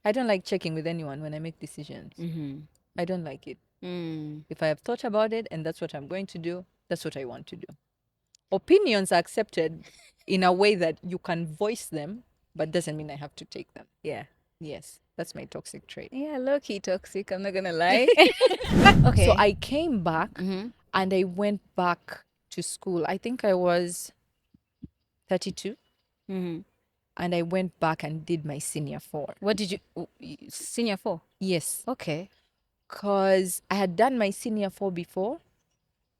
I don't like checking with anyone when I make decisions. I don't like it. If I have thought about it and that's what I'm going to do, that's what I want to do. Opinions are accepted in a way that you can voice them, but doesn't mean I have to take them. Yeah. Yes, that's my toxic trait. Yeah, low-key toxic, I'm not gonna lie. Okay. So I came back and I went back to school. I think I was 32 and I went back and did my senior 4. What did you senior 4? Yes, Okay. because I had done my senior 4 before,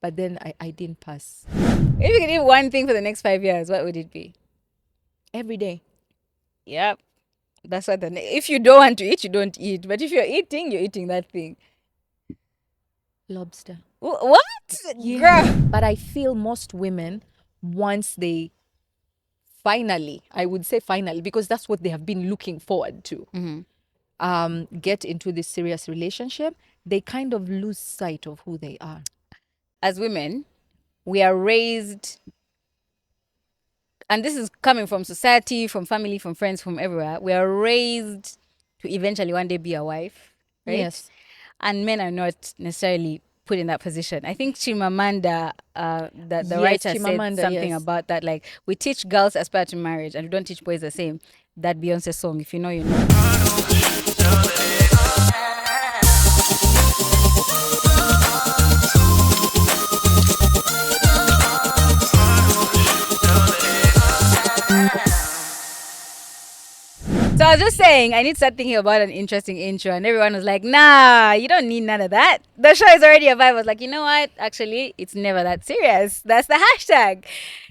but then I didn't pass. If you could eat one thing for the next 5 years, what would it be? Every day. Yep. That's what if you don't want to eat, you don't eat. But if you're eating, you're eating that thing. Lobster. What? Yeah. Girl. But I feel most women, once they finally, I would say finally, because that's what they have been looking forward to, get into this serious relationship, they kind of lose sight of who they are. As women, we are raised, and this is coming from society, from family, from friends, from everywhere. We are raised to eventually one day be a wife, right? Yes. And men are not necessarily put in that position. I think Chimamanda, the Yes, writer, Chimamanda, said something yes. about that. Like, we teach girls aspire to marriage, and we don't teach boys the same. That Beyonce song, if you know, you know. So I was just saying, I need to start thinking about an interesting intro. And everyone was like, nah, you don't need none of that. The show is already a vibe. I was like, you know what? Actually, it's never that serious. That's the hashtag.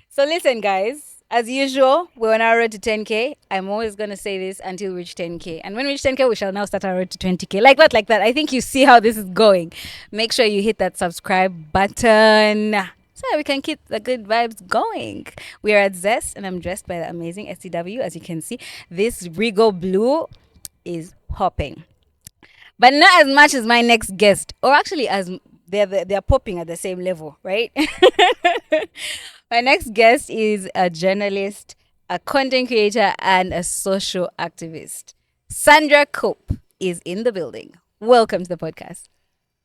So listen, guys. As usual, we're on our road to 10K. I'm always going to say this until we reach 10K. And when we reach 10K, we shall now start our road to 20K. Like that, like that. I think you see how this is going. Make sure you hit that subscribe button so we can keep the good vibes going. We are at Zest, and I'm dressed by the amazing SCW. As you can see, this Regal blue is popping, but not as much as my next guest, or actually as they're popping at the same level, right? My next guest is a journalist, a content creator, and a social activist. Sandra Cope is in the building. Welcome to the podcast.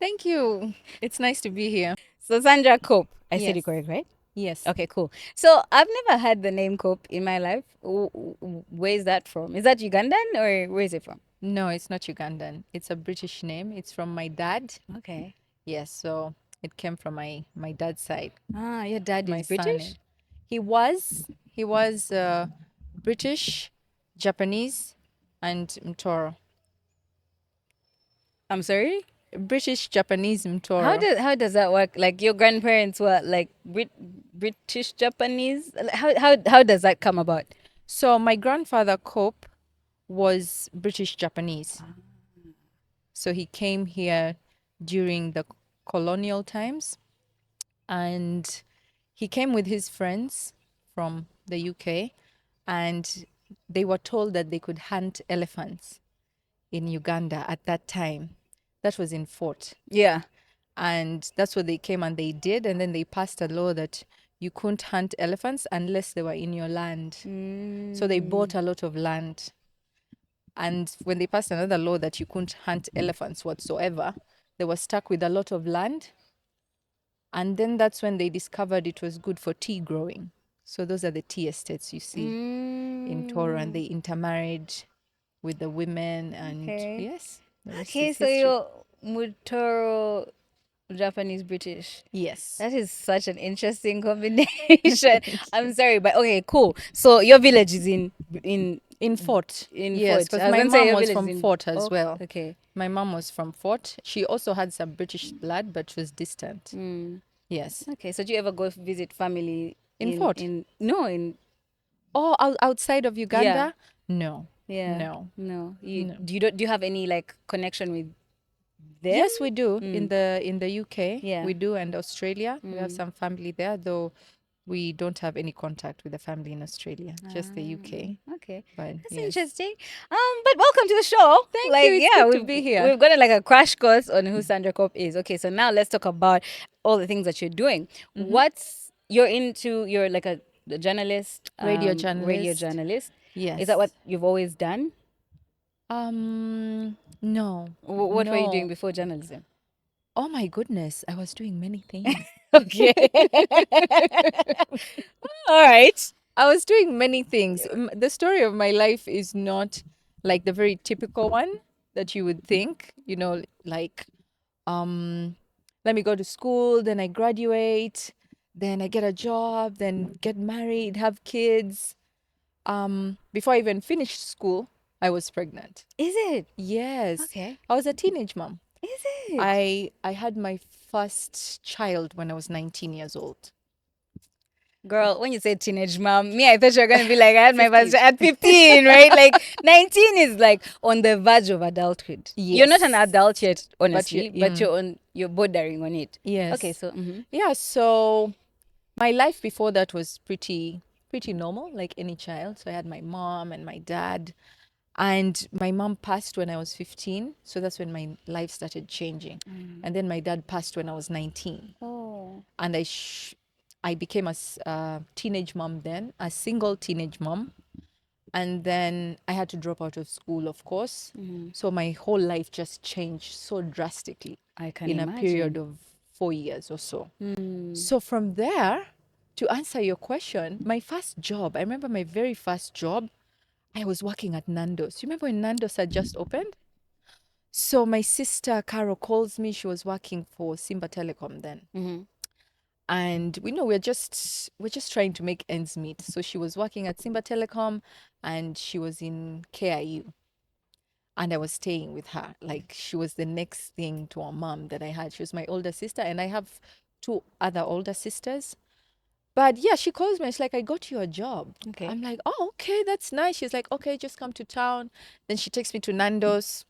Thank you. It's nice to be here. So Sandra Cope, I said Yes. it correct, right? Yes. Okay, cool. So I've never had the name Cope in my life. Where is that from? Is that Ugandan or where is it from? No, it's not Ugandan. It's a British name. It's from my dad. Okay. Yes, so it came from my dad's side. Ah, your dad My is British? surname. He was British, Japanese, and Mtoro. I'm sorry? British, Japanese, Mtoro. How does that work? Like your grandparents were like British Japanese? How does that come about? So my grandfather Cope was British Japanese. So he came here during the colonial times, and he came with his friends from the UK, and they were told that they could hunt elephants in Uganda at that time. That was in Fort. Yeah. And that's what they came and they did. And then they passed a law that you couldn't hunt elephants unless they were in your land. So they bought a lot of land. And when they passed another law that you couldn't hunt elephants whatsoever, they were stuck with a lot of land. And then that's when they discovered it was good for tea growing. So those are the tea estates you see in Toro, and they intermarried with the women. And Okay. yes, the rest Okay, is so history. you're Mutoro Japanese British. Yes. That is such an interesting combination. I'm sorry, but okay, cool. So your village is In Fort. in Yes, Fort. because I was my gonna say mom your was village is from in Fort as well. Okay. My mom was from Fort. She also had some British blood, but she was distant. Yes. Okay. So do you ever go visit family In Fort? no in Oh, outside of Uganda? No. yeah No. no No. do you have any like connection with them? Yes, we do. In the UK, Yeah. we do, and Australia. We have some family there, though we don't have any contact with the family in Australia, just the UK. Okay. But That's yes. interesting. But welcome to the show. Thank like, you. It's yeah, good to be here. We've got like a crash course on who Sandra Cope is. Okay, so now let's talk about all the things that you're doing. You're like a journalist, Radio radio journalist. journalist. Yes. Is that what you've always done? No, What were you doing no. before journalism? Oh my goodness, I was doing many things. Okay. All right. I was doing many things. The story of my life is not like the very typical one that you would think, like um let me go to school, then I graduate, then I get a job, then get married, have kids. Before I even finished school, I was pregnant. Is it? Yes. Okay. I was a teenage mom. Is it? I had my first child when I was 19 years old. Girl, when you say teenage mom, me, I thought you were going to be like, I had my first 15. child at 15, right? Like 19 is like on the verge of adulthood. You're not an Yes. adult yet, But honestly, but you're bordering on it. Okay, yes. so Yeah, so my life before that was pretty normal, like any child. So I had my mom and my dad. And my mom passed when I was 15. So that's when my life started changing. And then my dad passed when I was 19. oh, And I became a teenage mom then, a single teenage mom. And then I had to drop out of school, of course. So my whole life just changed so drastically I can in a period imagine. of 4 years or so. So from there, to answer your question, my first job, I remember my very first job, I was working at Nando's. You remember when Nando's had just opened? So my sister Carol calls me. She was working for Simba Telecom then. And we know we're just trying to make ends meet. So she was working at Simba Telecom and she was in KIU. And I was staying with her. Like she was the next thing to a mom that I had. She was my older sister, and I have two other older sisters. But yeah, she calls me. It's like, I got you a job. Okay. I'm like, oh, okay, that's nice. She's like, okay, just come to town. Then she takes me to Nando's,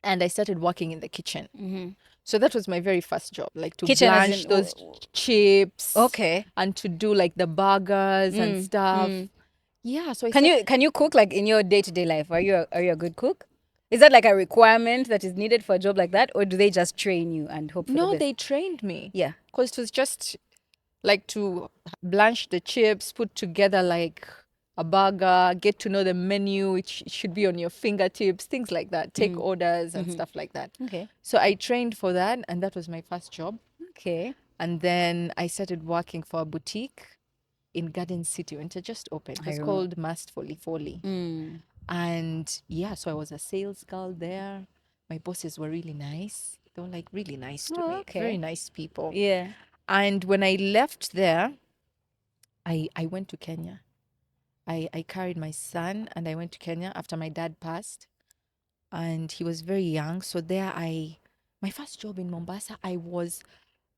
and I started working in the kitchen. So that was my very first job, like to Kitchen as blanch in, those chips okay. and to do like the burgers and stuff. Yeah, so I started. Can you cook like in your day-to-day life? Are you a good cook? Is that like a requirement that is needed for a job like that, or do they just train you and hope for the No, best? they trained me. Yeah. Because it was just like to blanch the chips, put together like a burger, get to know the menu, which should be on your fingertips, things like that, take orders and stuff like that. Okay. So I trained for that, and that was my first job. Okay. And then I started working for a boutique in Garden City when it had just opened. It I was remember. called Mast Folly Folly. And yeah, so I was a sales girl there. My bosses were really nice. They were like really nice to Oh, me, very okay. nice people. Yeah. And when I left there, I went to Kenya. I carried my son and I went to Kenya after my dad passed. And he was very young. So there my first job in Mombasa, I was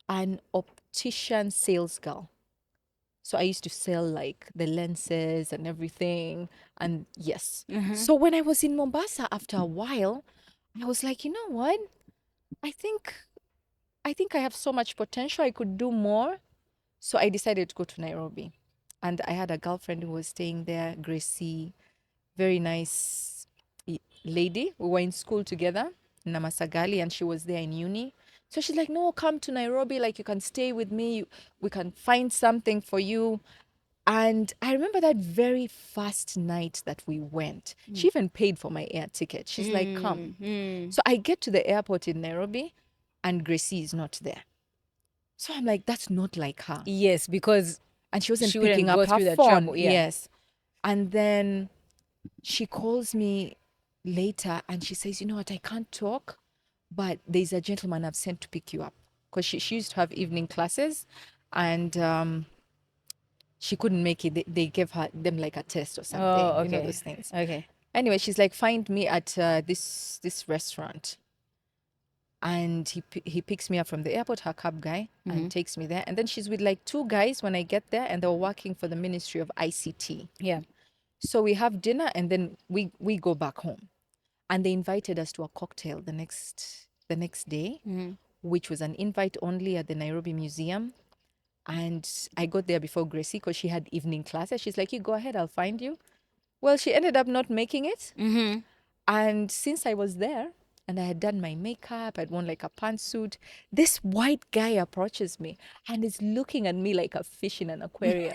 an optician sales girl. So I used to sell like the lenses and everything. And yes. So when I was in Mombasa after a while, I was like, you know what? I think I have so much potential. I could do more. So I decided to go to Nairobi. And I had a girlfriend who was staying there, Gracie, very nice lady. We were in school together in Namasagali, and she was there in uni. So she's like, no, come to Nairobi. Like, you can stay with me. We can find something for you. And I remember that very first night that we went. She even paid for my air ticket. She's like, come. So I get to the airport in Nairobi, and Gracie is not there. So I'm like, that's not like her. Yes, because And she wasn't she picking wouldn't up go her through the phone. trouble. Yeah. Yes. And then she calls me later and she says, you know what, I can't talk, but there's a gentleman I've sent to pick you up. Because she used to have evening classes, and she couldn't make it. They gave them like a test or something, Oh, you know, okay. those things. Okay. Anyway, she's like, find me at this restaurant. And he picks me up from the airport, her cab guy, and takes me there. And then she's with like two guys when I get there, and they're working for the Ministry of ICT. Yeah. So we have dinner, and then we go back home. And they invited us to a cocktail the next day, which was an invite only at the Nairobi Museum. And I got there before Gracie because she had evening classes. She's like, you go ahead, I'll find you. Well, she ended up not making it. And since I was there and I had done my makeup, I'd worn like a pantsuit, this white guy approaches me and is looking at me like a fish in an aquarium.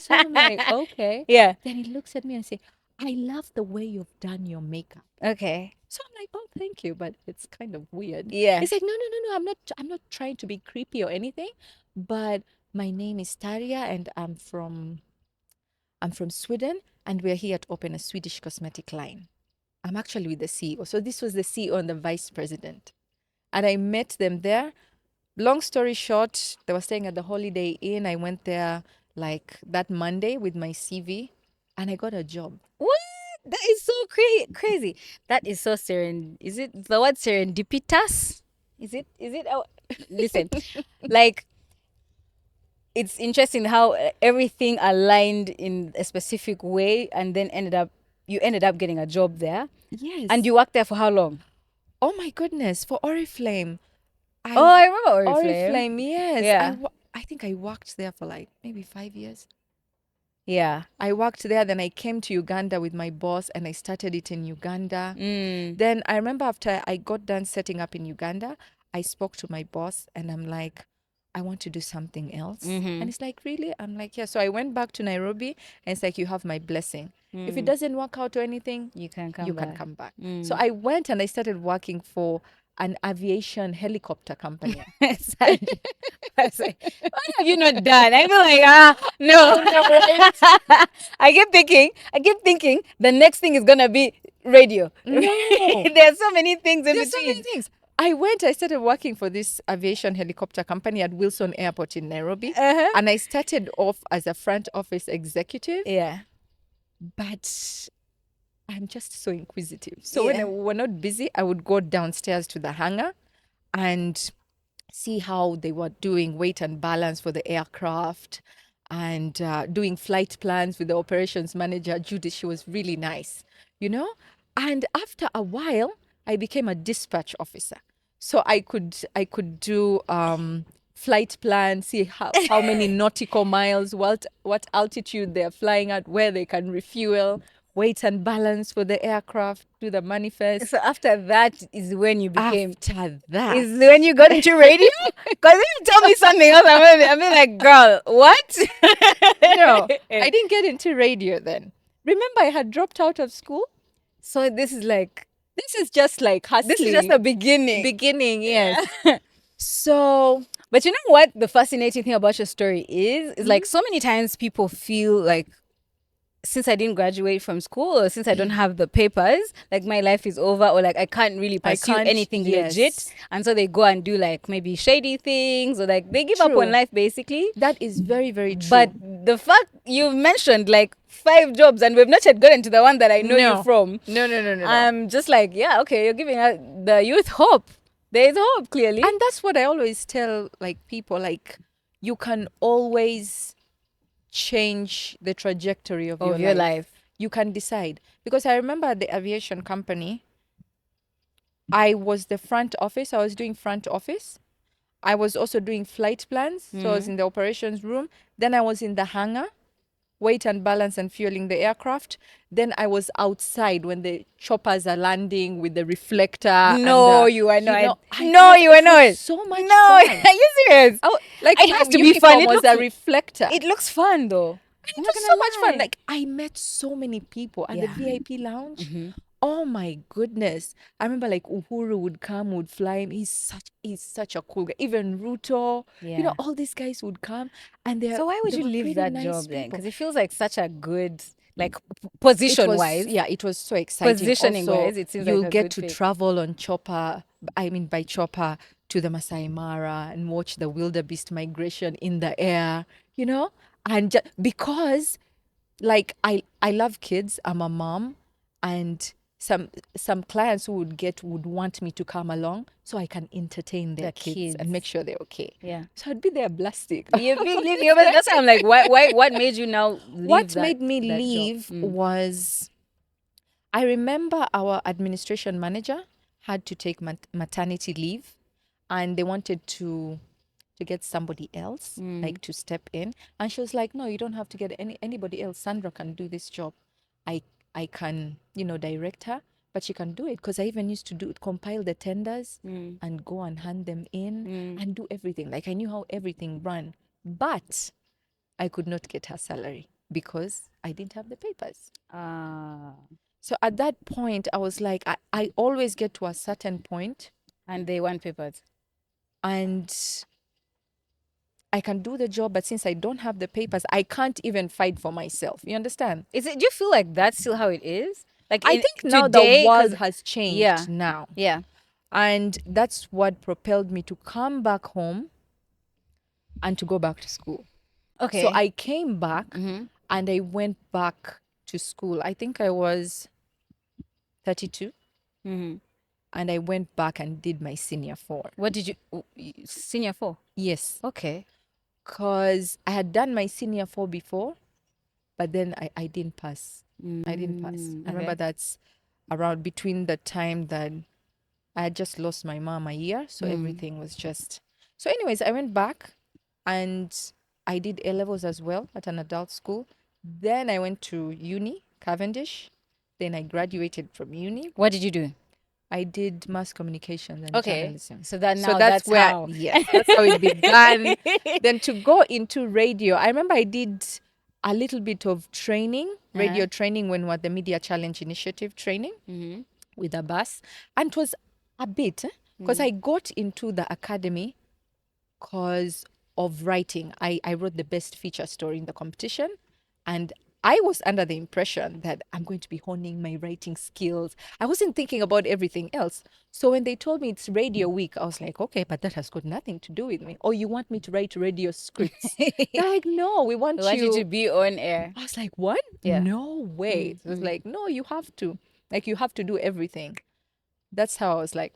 So I'm like, okay. Yeah. Then he looks at me and say, I love the way you've done your makeup. Okay. So I'm like, oh, thank you, but it's kind of weird. Yeah. It's like, no, no, no, no. I'm not trying to be creepy or anything, but my name is Taria, and I'm from Sweden, and we're here to open a Swedish cosmetic line. I'm actually with the CEO. So this was the CEO and the vice president, and I met them there. Long story short, they were staying at the Holiday Inn. I went there like that Monday with my CV, and I got a job. What? That is so crazy. That is so Is it the word serendipitous? Is it? Is it? Oh, listen, like it's interesting how everything aligned in a specific way, and then you ended up getting a job there, Yes. and you worked there for how long? Oh my goodness, for Oriflame. Oh, I remember Oriflame. Oriflame, yes. Yeah. I think I worked there for like maybe 5 years. Yeah. I worked there, then I came to Uganda with my boss and I started it in Uganda. Then I remember after I got done setting up in Uganda, I spoke to my boss and I'm like, I want to do something else. And it's like, really? I'm like, yeah. So I went back to Nairobi and it's like, you have my blessing. If it doesn't work out or anything, You can come you back. can come back. So I went and I started working for an aviation helicopter company. Sandra, I was like, what have you not done? I feel like, no. I keep thinking the next thing is gonna be radio. No. There's so many things in There's so many between. things. I started working for this aviation helicopter company at Wilson Airport in Nairobi. Uh-huh. And I started off as a front office executive, Yeah. but I'm just so inquisitive. So when we're not busy, I would go downstairs to the hangar and see how they were doing weight and balance for the aircraft and doing flight plans with the operations manager, Judy. She was really nice, you know? And after a while, I became a dispatch officer. So I could do flight plans, see how many nautical miles, what altitude they're flying at, where they can refuel, weight and balance for the aircraft, do the manifest. So after that is when you became. After that, Is when you got into radio? Because if you tell me something else, I'm gonna be like, girl, what? no, I didn't get into radio then. Remember, I had dropped out of school. So this is just like hustling. this is just the beginning. Beginning, yes. So, But you know what the fascinating thing about your story is like so many times people feel like since I didn't graduate from school or since I don't have the papers, like my life is over or like I can't really pursue anything legit. And so they go and do like maybe shady things or like they give up on life basically. That is very, very true. But the fact you've mentioned like 5 jobs and we've not yet gotten to the one that I know you from. No. I'm just like, yeah, okay, you're giving the youth hope. There is hope, clearly. And that's what I always tell like people, like you can always change the trajectory of your life. You can decide. Because I remember at the aviation company, I was the front office. I was doing front office. I was also doing flight plans. So I was in the operations room. Then I was in the hangar, weight and balance and fueling the aircraft. Then I was outside when the choppers are landing with the reflector. No, you are not. No, you are not. So much fun. Are you serious? Oh, like it has to be fun. It was a reflector. It looks fun though. It was so much fun. Like I met so many people at the VIP lounge. Oh my goodness. I remember like Uhuru would come, would fly him. He's such a cool guy. Even Ruto, all these guys would come and they're. So why would they you were leave pretty that nice job then? people. Because it feels like such a good like position wise. Yeah, it was so exciting. Positioning Also, wise, it seems you'll like a get good to fit. travel on chopper. I mean, by chopper to the Masai Mara and watch the wildebeest migration in the air. And because like I love kids. I'm a mom, and some clients who would want me to come along so I can entertain their kids and make sure they're okay. Yeah. So I'd be there blasting. You've been leaving. That's why I'm like, why? What made you now leave? What made me leave was, I remember our administration manager had to take maternity leave, and they wanted to get somebody else like to step in, and she was like, no, you don't have to get anybody else. Sandra can do this job. I can direct her, but she can do it, because I even used to compile the tenders and go and hand them in and do everything. Like I knew how everything ran, but I could not get her salary. because I didn't have the papers. Ah. So at that point, I was like, I always get to a certain point And they want papers. and I can do the job, but since I don't have the papers, I can't even fight for myself. You understand? Is it? Do you feel like that's still how it is? Like I in think now the today, world because has yeah, changed now. yeah. And that's what propelled me to come back home and to go back to school. So Okay. I came back Mm-hmm. and I went back to school. I think I was 32 Mm-hmm. and I went back and did my senior four. What did senior four? Yes, Okay. because I had done my senior four before, but then I didn't pass. I didn't pass. I remember Okay. that's around between the time that I had just lost my mom a year, so everything was just. So, anyways, I went back and I did A levels as well at an adult school. Then I went to uni, Cavendish. Then I graduated from uni. What did you do? I did mass communications and Okay. journalism. So that So now that's that's where, how. yes, that's how it began. Then to go into radio, I remember I did a little bit of training, radio training when we were at the Media Challenge Initiative training with a bus. And it was a bit, because I got into the academy because of writing. I wrote the best feature story in the competition. And I was under the impression that I'm going to be honing my writing skills. I wasn't thinking about everything else. So when they told me it's radio week, I was like, okay, but that has got nothing to do with me. Or you want me to write radio scripts? They're like, no, we I want want you to you. be on air. I was like, what? Yeah. No way. It was like, no, you have to. Like, you have to do everything. That's how I was like,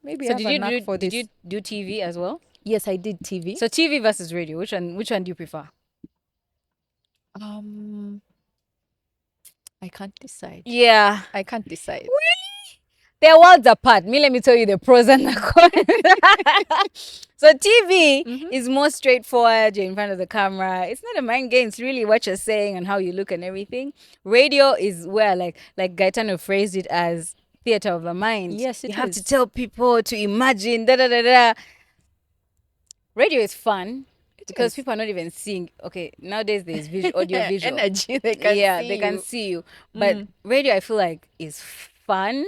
maybe So I have a knack for did this. you do TV as well? Yes, I did TV. So TV versus radio, which one do you prefer? Um, I can't decide. Yeah. I can't decide. They're worlds apart. Me, let me tell you the pros and the cons. So TV is more straightforward. You're in front of the camera. It's not a mind game. It's really what you're saying and how you look and everything. Radio is where, like Gaetano phrased it as theater of the mind. Yes, you it have to is. tell people to imagine. Da da da da. Radio is fun because is. people are not even seeing. Okay, nowadays there's audio visual Energy, they can yeah, see they can you. see you. But radio, I feel like, is fun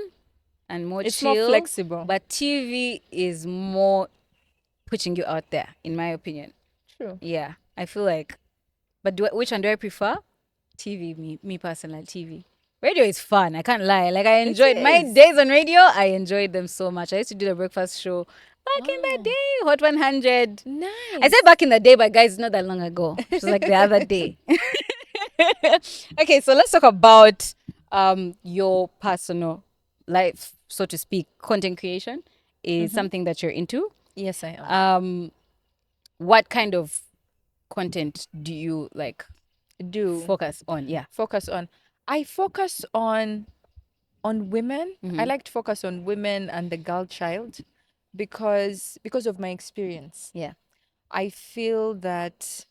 and more It's chill. more flexible. But TV is more putting you out there, in my opinion. True. Yeah, I feel like. But which one do I prefer? TV, me personally, TV. Radio is fun. I can't lie. Like I enjoyed my is. days on radio. I enjoyed them so much. I used to do the breakfast show back in the day, Hot 100. Nice. I said back in the day, but guys, it's not that long ago. It was like the other day. Okay, so let's talk about your personal life, so to speak. Content creation is something that you're into. Yes, I am. What kind of content do you like Do focus on? Yeah. focus on. I focus on women. I like to focus on women and the girl child because of my experience. Yeah. I feel that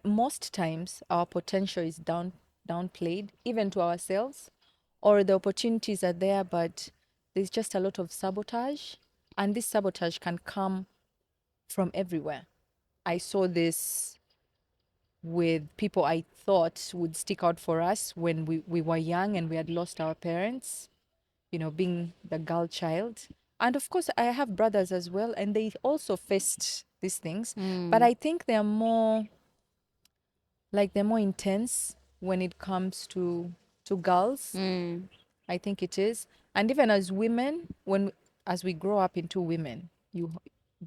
most times our potential is downplayed even to ourselves, or the opportunities are there but there's just a lot of sabotage, and this sabotage can come from everywhere. I saw this with people I thought would stick out for us when we were young and we had lost our parents, being the girl child. And of course, I have brothers as well, and they also faced these things. But I think they're more intense when it comes to girls. I think it is. And even as women, as we grow up into women,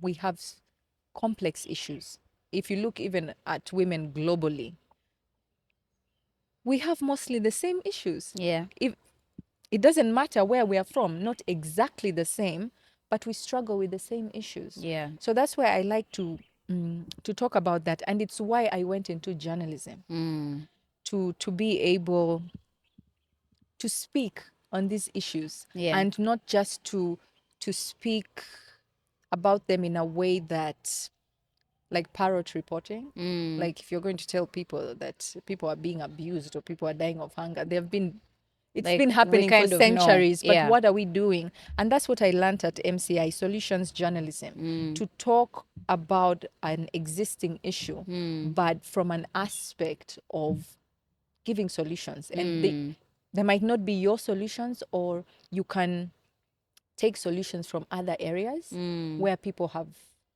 we have complex issues. If you look even at women globally, we have mostly the same issues. Yeah. If it doesn't matter where we are from, not exactly the same, but we struggle with the same issues. Yeah. So that's why I like to talk about that, and it's why I went into journalism to be able to speak on these issues, Yeah. and not just to speak about them in a way that, like parrot reporting. Like if you're going to tell people that people are being abused or people are dying of hunger, there have been It's Like been we happening for kind of know. centuries, but Yeah. what are we doing? And that's what I learned at MCI, Solutions Journalism, to talk about an existing issue, but from an aspect of giving solutions. And they might not be your solutions, or you can take solutions from other areas where people have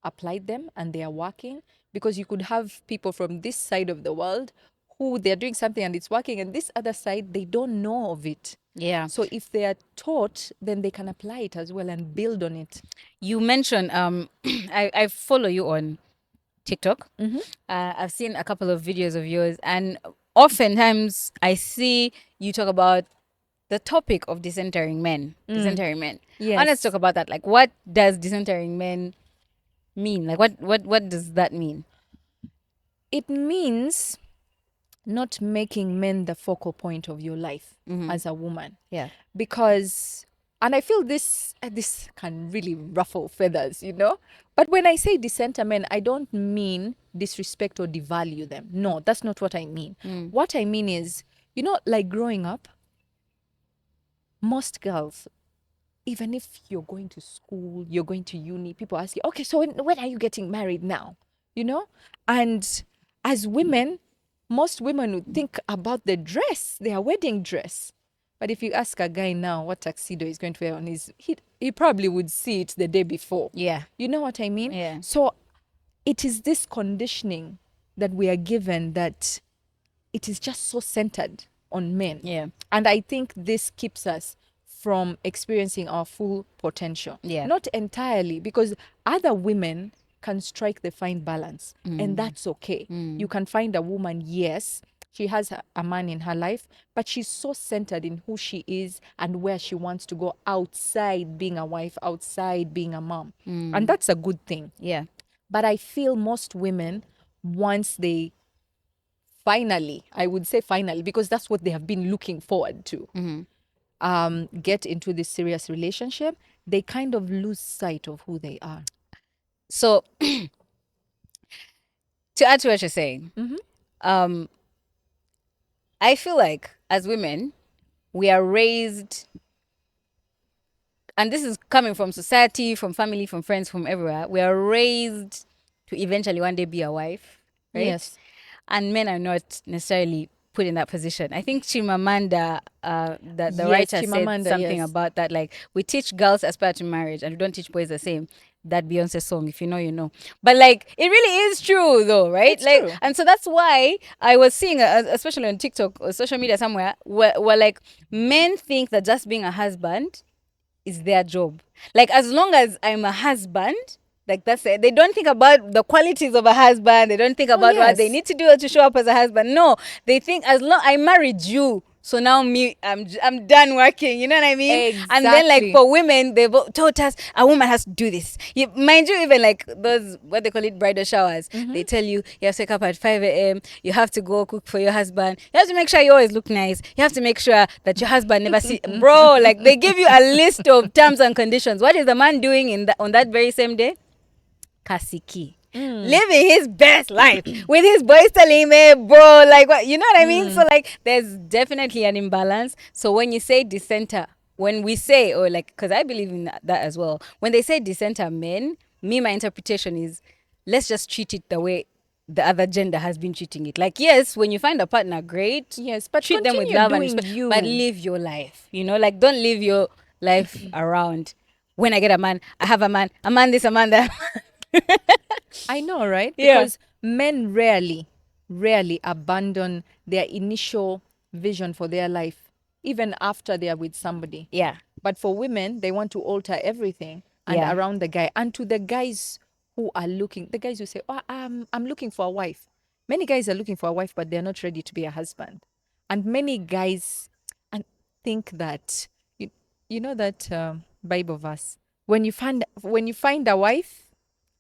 applied them and they are working, because you could have people from this side of the world who they're doing something and it's working, and this other side they don't know of it. Yeah. So if they are taught, then they can apply it as well and build on it. You mentioned I follow you on TikTok. I've seen a couple of videos of yours, and oftentimes I see you talk about the topic of decentering men. Decentering men. Yes. And let's talk about that. Like, what does decentering men mean? Like, what does that mean? It means not making men the focal point of your life as a woman. Yeah. Because, and I feel this can really ruffle feathers, you know. But when I say dissenter men, I don't mean disrespect or devalue them. No, that's not what I mean. What I mean is, you know, like growing up, most girls, even if you're going to school, you're going to uni, people ask you, okay, so when are you getting married now? You know? And as women, most women would think about the dress, their wedding dress. But if you ask a guy now what tuxedo he's going to wear on he probably would see it the day before. Yeah. You know what I mean? Yeah. So it is this conditioning that we are given that it is just so centered on men. Yeah. And I think this keeps us from experiencing our full potential. Yeah. Not entirely, because other women can strike the fine balance, and that's okay. You can find a woman, yes, she has a man in her life, but she's so centered in who she is and where she wants to go outside being a wife, outside being a mom. And that's a good thing. Yeah. But I feel most women, once they finally, I would say finally, because that's what they have been looking forward to, get into this serious relationship, they kind of lose sight of who they are. So to add to what you're saying, I feel like as women, we are raised, and this is coming from society, from family, from friends, from everywhere. We are raised to eventually one day be a wife, right? Yes. And men are not necessarily put in that position. I think Chimamanda, the Yes, writer, Chimamanda, said something yes. about that. Like, we teach girls aspire to marriage, and we don't teach boys the same. That Beyonce song, if you know, you know. But like, it really is true, though, right? It's like, true. and so that's why I was seeing, especially on TikTok or social media somewhere, where like men think that just being a husband is their job. Like, as long as I'm a husband, like, that's it. They don't think about the qualities of a husband. They don't think about what they yes. need to do to show up as a husband. No, they think as long I married you, so now I'm done working. You know what I mean? And then like Exactly. for women, they've taught us a woman has to do this. Mind you, even like those what they call it bridal showers, they tell you have to wake up at 5 a.m. You have to go cook for your husband. You have to make sure you always look nice. You have to make sure that your husband never see bro. Like, they give you a list of terms and conditions. What is the man doing on that very same day? Kasiki. Living his best life with his boys telling me, bro, like, what, you know what I mean? So like, there's definitely an imbalance. So when you say dissenter, when we say, or like, because I believe in that as well, when they say dissenter men, my interpretation is, let's just treat it the way the other gender has been treating it. Like, yes, when you find a partner, great. Yes, but treat them with continue love and doing respect, you. but live your life. You know, like, don't live your life around. When I get a man, I have a man this, a man that. I know, right? Yeah. Because men rarely abandon their initial vision for their life, even after they are with somebody. Yeah. But for women, they want to alter everything and Yeah. around the guy. And to the guys who are looking, the guys who say, oh, I'm looking for a wife. Many guys are looking for a wife, but they're not ready to be a husband. And many guys think that, you know that Bible verse, when you find a wife,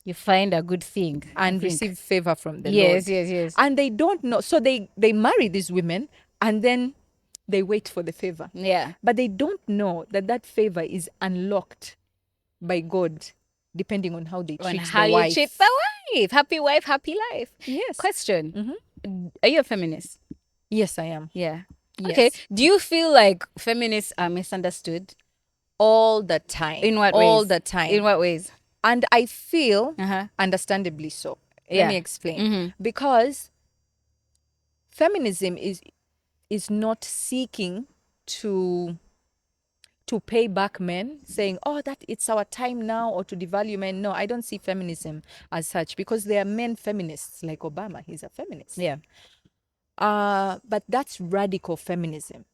you find a good thing and receive favor from the yes, Lord. Yes. And they don't know. So they marry these women and then they wait for the favor. Yeah. But they don't know that favor is unlocked by God, depending on how they On treat how the you wife. treat the wife. Happy wife, happy life. Yes. Question. Are you a feminist? Yes, I am. Yeah. Okay. Yes. Do you feel like feminists are misunderstood? All the time. In what All ways? the time. In what ways? And I feel, Uh-huh. understandably so. Let me Yeah. explain. Mm-hmm. Because feminism is not seeking to pay back men, saying, oh, that it's our time now, or to devalue men. No, I don't see feminism as such, because there are men feminists like Obama. He's a feminist. Yeah. But that's radical feminism.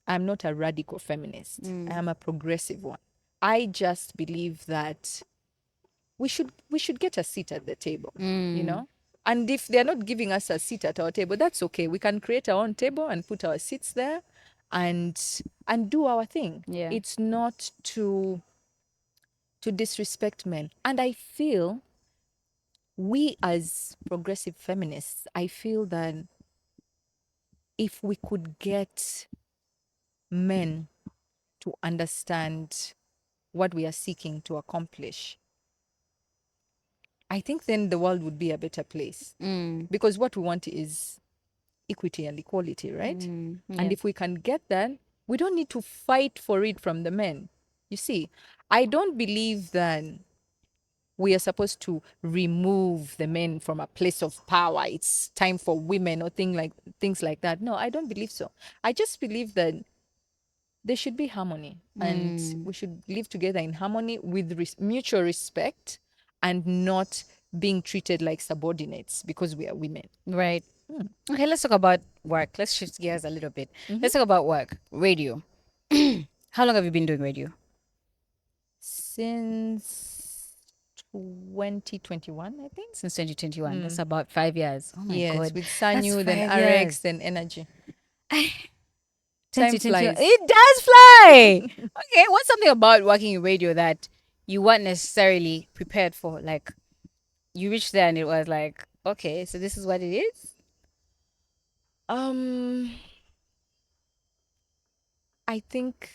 I'm not a radical feminist. I am a progressive one. I just believe that we should get a seat at the table, you know? And if they're not giving us a seat at our table, that's okay. We can create our own table and put our seats there and do our thing. Yeah. It's not to disrespect men. And I feel we as progressive feminists, I feel that if we could get men to understand what we are seeking to accomplish, I think then the world would be a better place. Because what we want is equity and equality, right? And Yeah. if we can get that, we don't need to fight for it from the men. You see, I don't believe that we are supposed to remove the men from a place of power. It's time for women or things like that. No, I don't believe so. I just believe that there should be harmony, and we should live together in harmony with mutual respect, and not being treated like subordinates because we are women. Right. Okay, let's talk about work. Let's shift gears a little bit. Let's talk about work. Radio. How long have you been doing radio? Since 2021, I think. Since 2021. That's about 5 years. Oh my Yes, God. with That's Sanyu, then 5 years. RX, then Energy. Time 2021. flies. It does fly. Okay, what's something about working in radio that you weren't necessarily prepared for? Like, you reached there and it was like, okay, so this is what it is? Um, I think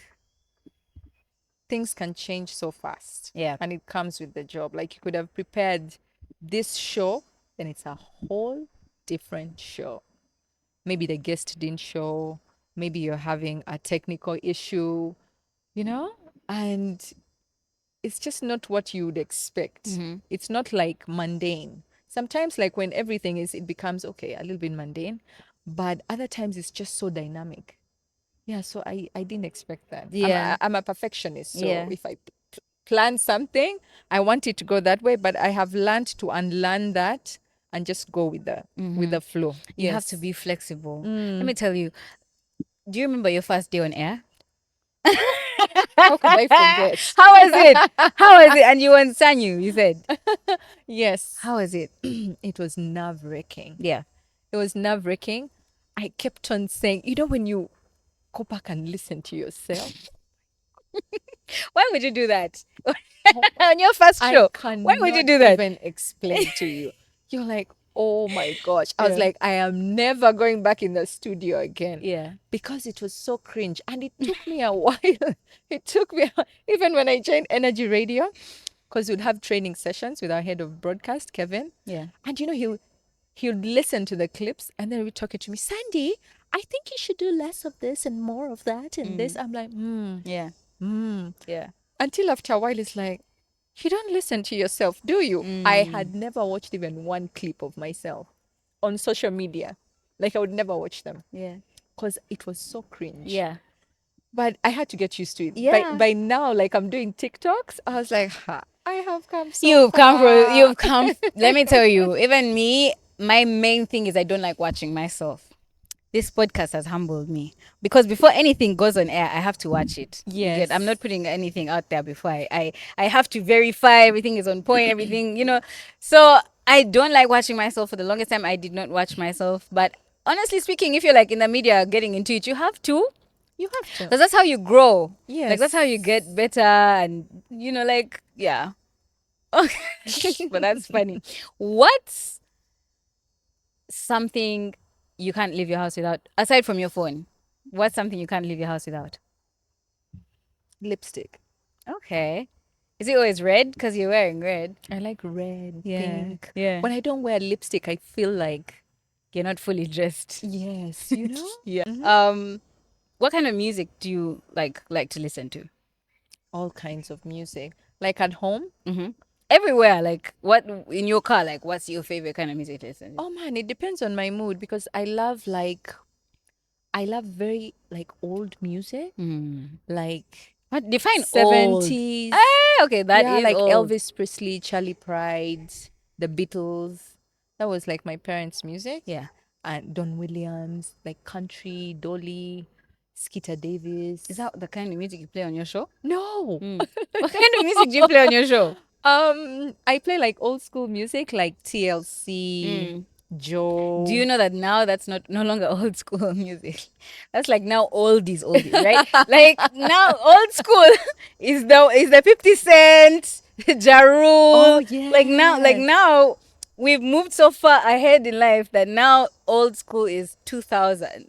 things can change so fast. Yeah. And it comes with the job. Like, you could have prepared this show, then it's a whole different show. Maybe the guest didn't show, maybe you're having a technical issue, you know? And it's just not what you would expect. It's not like mundane. Sometimes, like when everything is, it becomes okay, a little bit mundane, but other times it's just so dynamic. Yeah, so I didn't expect that. Yeah. I'm a perfectionist, so Yeah. if I plan something, I want it to go that way. But I have learned to unlearn that and just go with the flow. You have Yes. to be flexible. Let me tell you, do you remember your first day on air? How could I forget? How was it? How was it? And you and Sanyu, you said. Yes. How was it? It was nerve wracking. Yeah. It was nerve wracking. I kept on saying, when you go back and listen to yourself, Why would you do that? On your first show. Why would you cannot do that? even explain to you. You're like, oh my gosh. I was Yeah. like, I am never going back in the studio again. Yeah. Because it was so cringe. And it took me a while. It took me, even when I joined Energy Radio, because we'd have training sessions with our head of broadcast, Kevin. Yeah. And he'll listen to the clips and then he'll be talking to me, Sandy, I think you should do less of this and more of that and this. I'm like, Yeah. Yeah. Until after a while, it's like, you don't listen to yourself, do you? I had never watched even one clip of myself on social media. Like, I would never watch them Yeah. because it was so cringe. Yeah. But I had to get used to it. Yeah. By now, like, I'm doing TikToks, I was like, I have come so You've come far. from, you've come. Let me tell you, even me, my main thing is I don't like watching myself. This podcast has humbled me because before anything goes on air, I have to watch it. You Yes. get, I'm not putting anything out there before I have to verify everything is on point, everything, So I don't like watching myself. For the longest time, I did not watch myself. But honestly speaking, if you're like in the media getting into it, you have to. You have to. Because that's how you grow. Yes. Like, that's how you get better. And, yeah. But that's funny. What's something you can't leave your house without, aside from your phone? What's something you can't leave your house without? Lipstick. Okay. Is it always red? Because you're wearing red. I like red, Yeah, pink. yeah. When I don't wear lipstick, I feel like, You're not fully dressed. yes, Yeah. Mhm. What kind of music do you like to listen to? All kinds of music. Like at home, Mm-hmm. Everywhere, like what in your car? Like, what's your favorite kind of music to listen to? oh man, it depends on my mood because I love very like old music, Hmm. like What define old? 70s. Ah, okay, that Yeah, is like old. Elvis Presley, Charlie Pride, the Beatles. That was like my parents' music. Yeah. And Don Williams, like country, Dolly, Skeeter Is Davis. that the kind of music you play on your show? No. Hmm. What kind of music do you play on your show? I play like old school music like TLC, Hmm. Do Joe. you know that now that's not no longer old school music? That's like now oldies, right? Like now old school is the 50 Cent, Ja Oh Rule. Like yes. now we've moved so far ahead in life that now old school is 2000.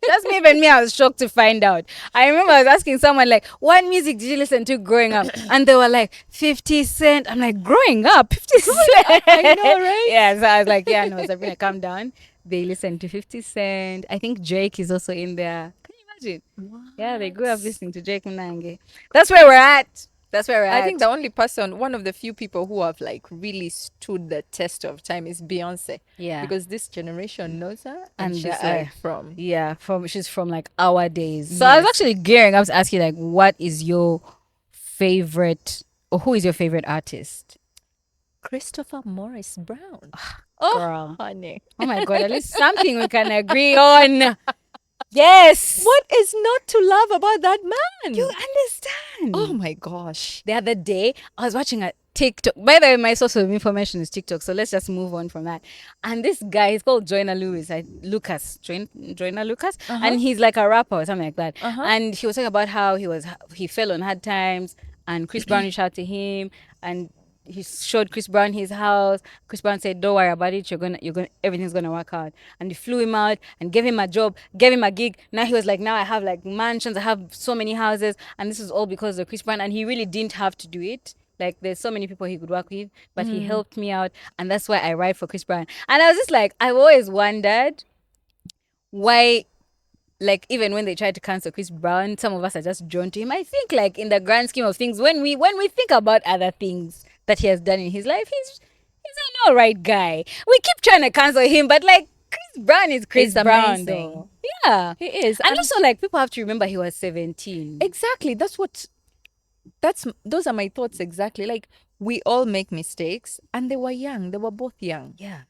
That's me, even me. I was shocked to find out. I remember I was asking someone like, "What music did you listen to growing up?" And they were like, "50 Cent." I'm like, "Growing up, 50 Growing up, I know, Cent." right? Yeah, so I was like, "Yeah, no, Sabrina, calm down." They listen to 50 Cent. I think Drake is also in there. Can you imagine? Yeah, they grew up What? listening to Drake Mnange. That's where we're at. That's where we're I think at. the only person, one of the few people who have like really stood the test of time is Beyonce, Yeah, because this generation knows her and and she's like from, yeah, from she's from like our days. So I was yes, actually gearing up to ask you like, what is your favorite or who is your favorite artist? Christopher Morris Brown. Oh, Girl. honey. Oh my god, at least something we can agree on. Yes. What is not to love about that You man? Oh understand. my gosh. The other day, I was watching a TikTok. By the way, my source of information is TikTok, so let's just move on from that. And this guy, he's called Joyner Lewis, Joyner Lucas, Uh-huh. and he's like a rapper or something like that. Uh-huh. And he was talking about how he fell on hard times, and Chris Brown reached out to him, and he showed Chris Brown his house. Chris Brown said, "Don't worry about it. Everything's gonna work out." And he flew him out and gave him a job, gave him a gig. Now he was like, "Now I have like mansions. I have so many houses, and this is all because of Chris Brown." And he really didn't have to do it. Like there's so many people he could work with, but he Mm. helped me out, and that's why I write for Chris Brown. And I was just like, I've always wondered why, like even when they tried to cancel Chris Brown, some of us are just drawn to him. I think like in the grand scheme of things, when we think about other things that he has done in his life, he's an alright guy. We keep trying to cancel him, but like Chris Brown is Chris It's Brown amazing. though. Yeah. He is. And And also like people have to remember he was 17. exactly, those are my thoughts exactly. Like we all make mistakes and they were young. They were both young. Yeah.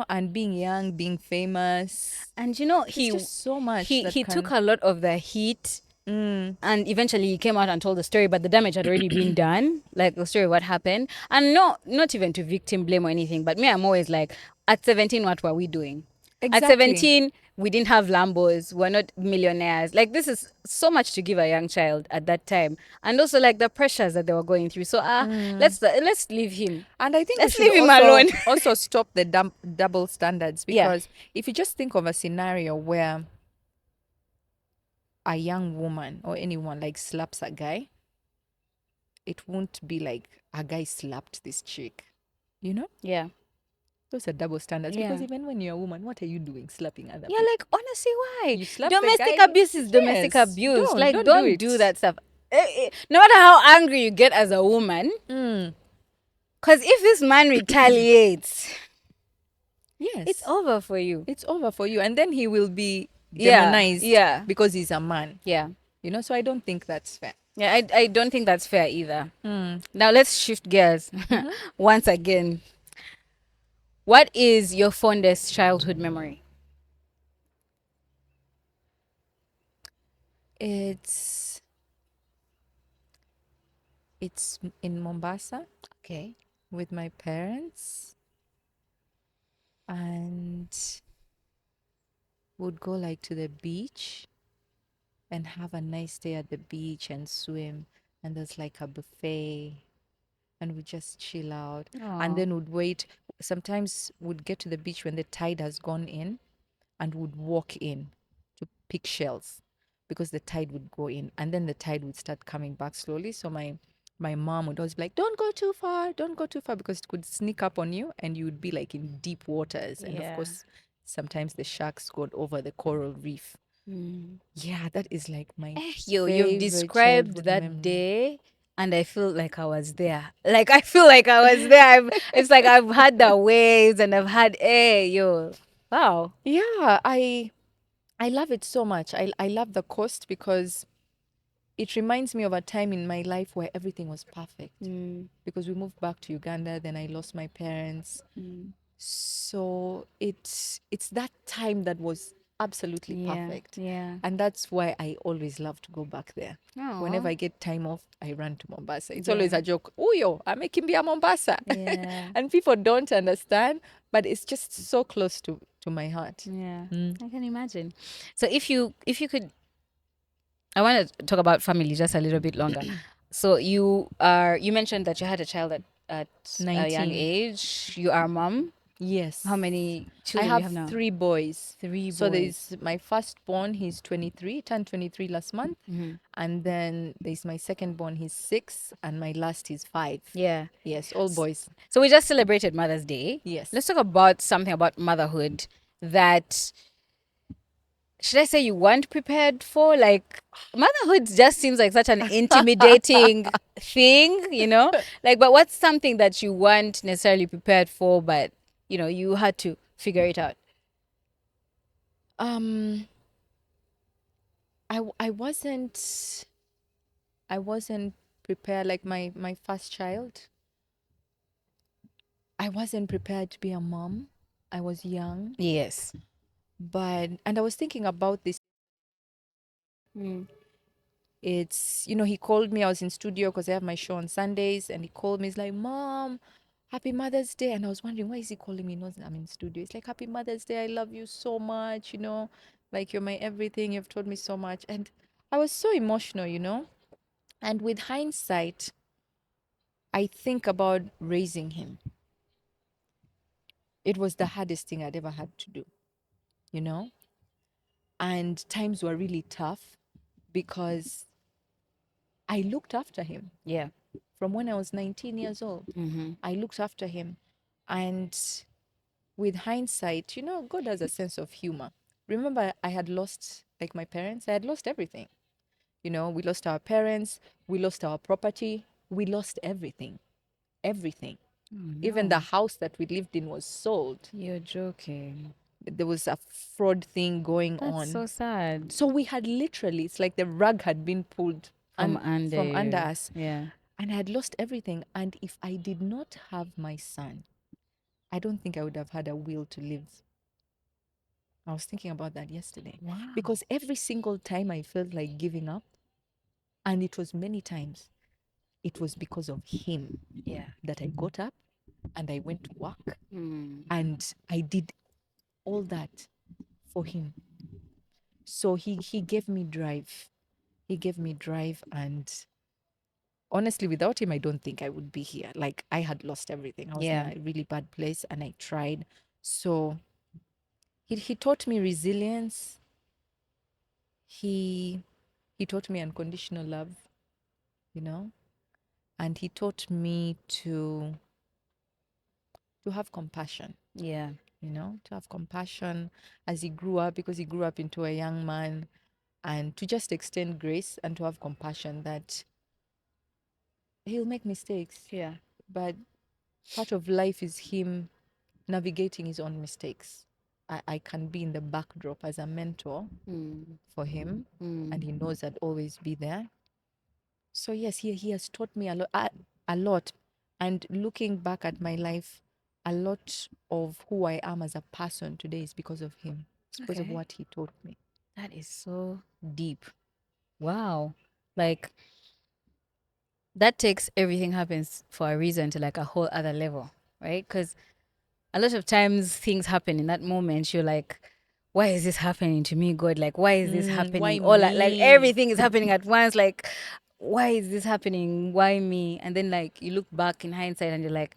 And being young, being famous, And you know, there's just so much that he took can. a lot of the heat, Mm, and eventually he came out and told the story, but the damage had already been done, like the story of what happened. And not even to victim blame or anything, but me, I'm always like, at 17, what were we doing? At exactly. 17, we didn't have Lambos, we're not millionaires. Like this is so much to give a young child at that time, and also like the pressures that they were going through. So Mm. let's leave him. And I think we Let's should leave him also alone. also stop the double standards, Yeah. because if you just think of a scenario where a young woman or anyone like slaps a guy, it won't be like a guy slapped this chick. You know? Yeah. Those are double standards, because Yeah. even when you're a woman, what are you doing slapping other Yeah, people? like honestly, why? You slap the Domestic guy? abuse is domestic Yes. abuse. Like, Don't do don't do it. that stuff. No matter how angry you get as a woman, Mm. because if this man retaliates, Yes. it's over for you. It's over for you. And then he will be Yeah, demonized yeah, because he's a man. yeah. So I don't think that's fair. Yeah, I don't think that's fair either. Mm. Now let's shift gears once again. What is your fondest childhood memory? It's in Mombasa Okay. with my parents, and would go like to the beach and have a nice day at the beach and swim, and there's like a buffet, and we just chill out, and Oh, then would wait. Sometimes would get to the beach when the tide has gone in, and would walk in to pick shells, because the tide would go in and then the tide would start coming back slowly. So my mom would always be like, don't go too far, don't go too far, because it could sneak up on you and you would be like in deep waters. And of yeah. course, sometimes the sharks got over the coral reef. Yeah, that is like my Yo, you've favorite described childhood that memory. day, and I feel like I was there. Like I feel like I was there. It's like I've had the waves, and I've had yo, wow. Yeah, I love it so much. I love the coast because it reminds me of a time in my life where everything was perfect. Because we moved back to Uganda, then I lost my parents. So it's that time that was absolutely Yeah, perfect. yeah. And that's why I always love to go back there. Whenever Oh, I get time off, I run to Mombasa. It's always yeah, a joke. Uyo, I'm making a Mombasa. yeah, And people don't understand, but it's just so close to my heart. yeah. Mm. I can imagine. So if you could, I want to talk about family just a little bit longer. So you mentioned that you had a child at a young 19. age. You are a mom. How Yes. many I children do you have have now? 3 boys. Three So boys. there's my firstborn, he's 23, turned 23 last month. And then there's my secondborn, he's 6. And my last, he's 5. Yeah. Yes, all boys. So we just celebrated Mother's Day. Yes. Let's talk about something about motherhood that, should I say, you weren't prepared for? Like, motherhood just seems like such an intimidating thing, you know? Like, but what's something that you weren't necessarily prepared for, but, you had to figure it out? Um, I wasn't prepared. Like my first child, I wasn't prepared to be a mom. I was young, Yes. and I was thinking about this. Mm. He called me. I was in studio because I have my show on Sundays, and he called me. He's like, "Mom, Happy Mother's Day." And I was wondering, why is he calling me? He knows I'm in studio. It's like, "Happy Mother's Day. I love you so much. Like you're my everything. You've told me so much." And I was so emotional. And with hindsight, I think about raising him. It was the hardest thing I'd ever had to do, you know? And times were really tough because I looked after him Yeah. from when I was 19 years old. Mm-hmm. I looked after him. And with hindsight, God has a sense of humor. Remember, I had lost, like my parents, I had lost everything. We lost our parents, we lost our property, we lost everything. Everything. Oh, Even the no. house that we lived in was sold. You're joking. There was a fraud thing going That's on. so sad. So we had literally, it's like the rug had been pulled From under from under you. us. Yeah. And I had lost everything. And if I did not have my son, I don't think I would have had a will to live. I was thinking about that yesterday. Wow. Because every single time I felt like giving up, and it was many times, it was because of him Yeah. that I got up and I went to work Mm. and I did all that for him. So he gave me drive. He gave me drive, and honestly, without him, I don't think I would be here. Like I had lost everything. I was in Yeah. a really bad place, and I tried. So he taught me resilience. He he taught me unconditional love, you know, and he taught me to have compassion. Yeah. To have compassion as he grew up, because he grew up into a young man, and to just extend grace and to have compassion that he'll make mistakes, Yeah. but part of life is him navigating his own mistakes. I can be in the backdrop as a mentor Mm. for him, and Mm. he knows I'd always be there. So yes, he has taught me a lot. And looking back at my life, a lot of who I am as a person today is because of him. It's because of Okay. what he taught me. That is so deep. Wow. Like, that takes everything happens for a reason to like a whole other level, right? Because a lot of times things happen in that moment. You're like, why is this happening to me, God? Like, why is this Why happening? All like me? everything is happening at once. Like, why is this happening? Why me? And then like you look back in hindsight and you're like,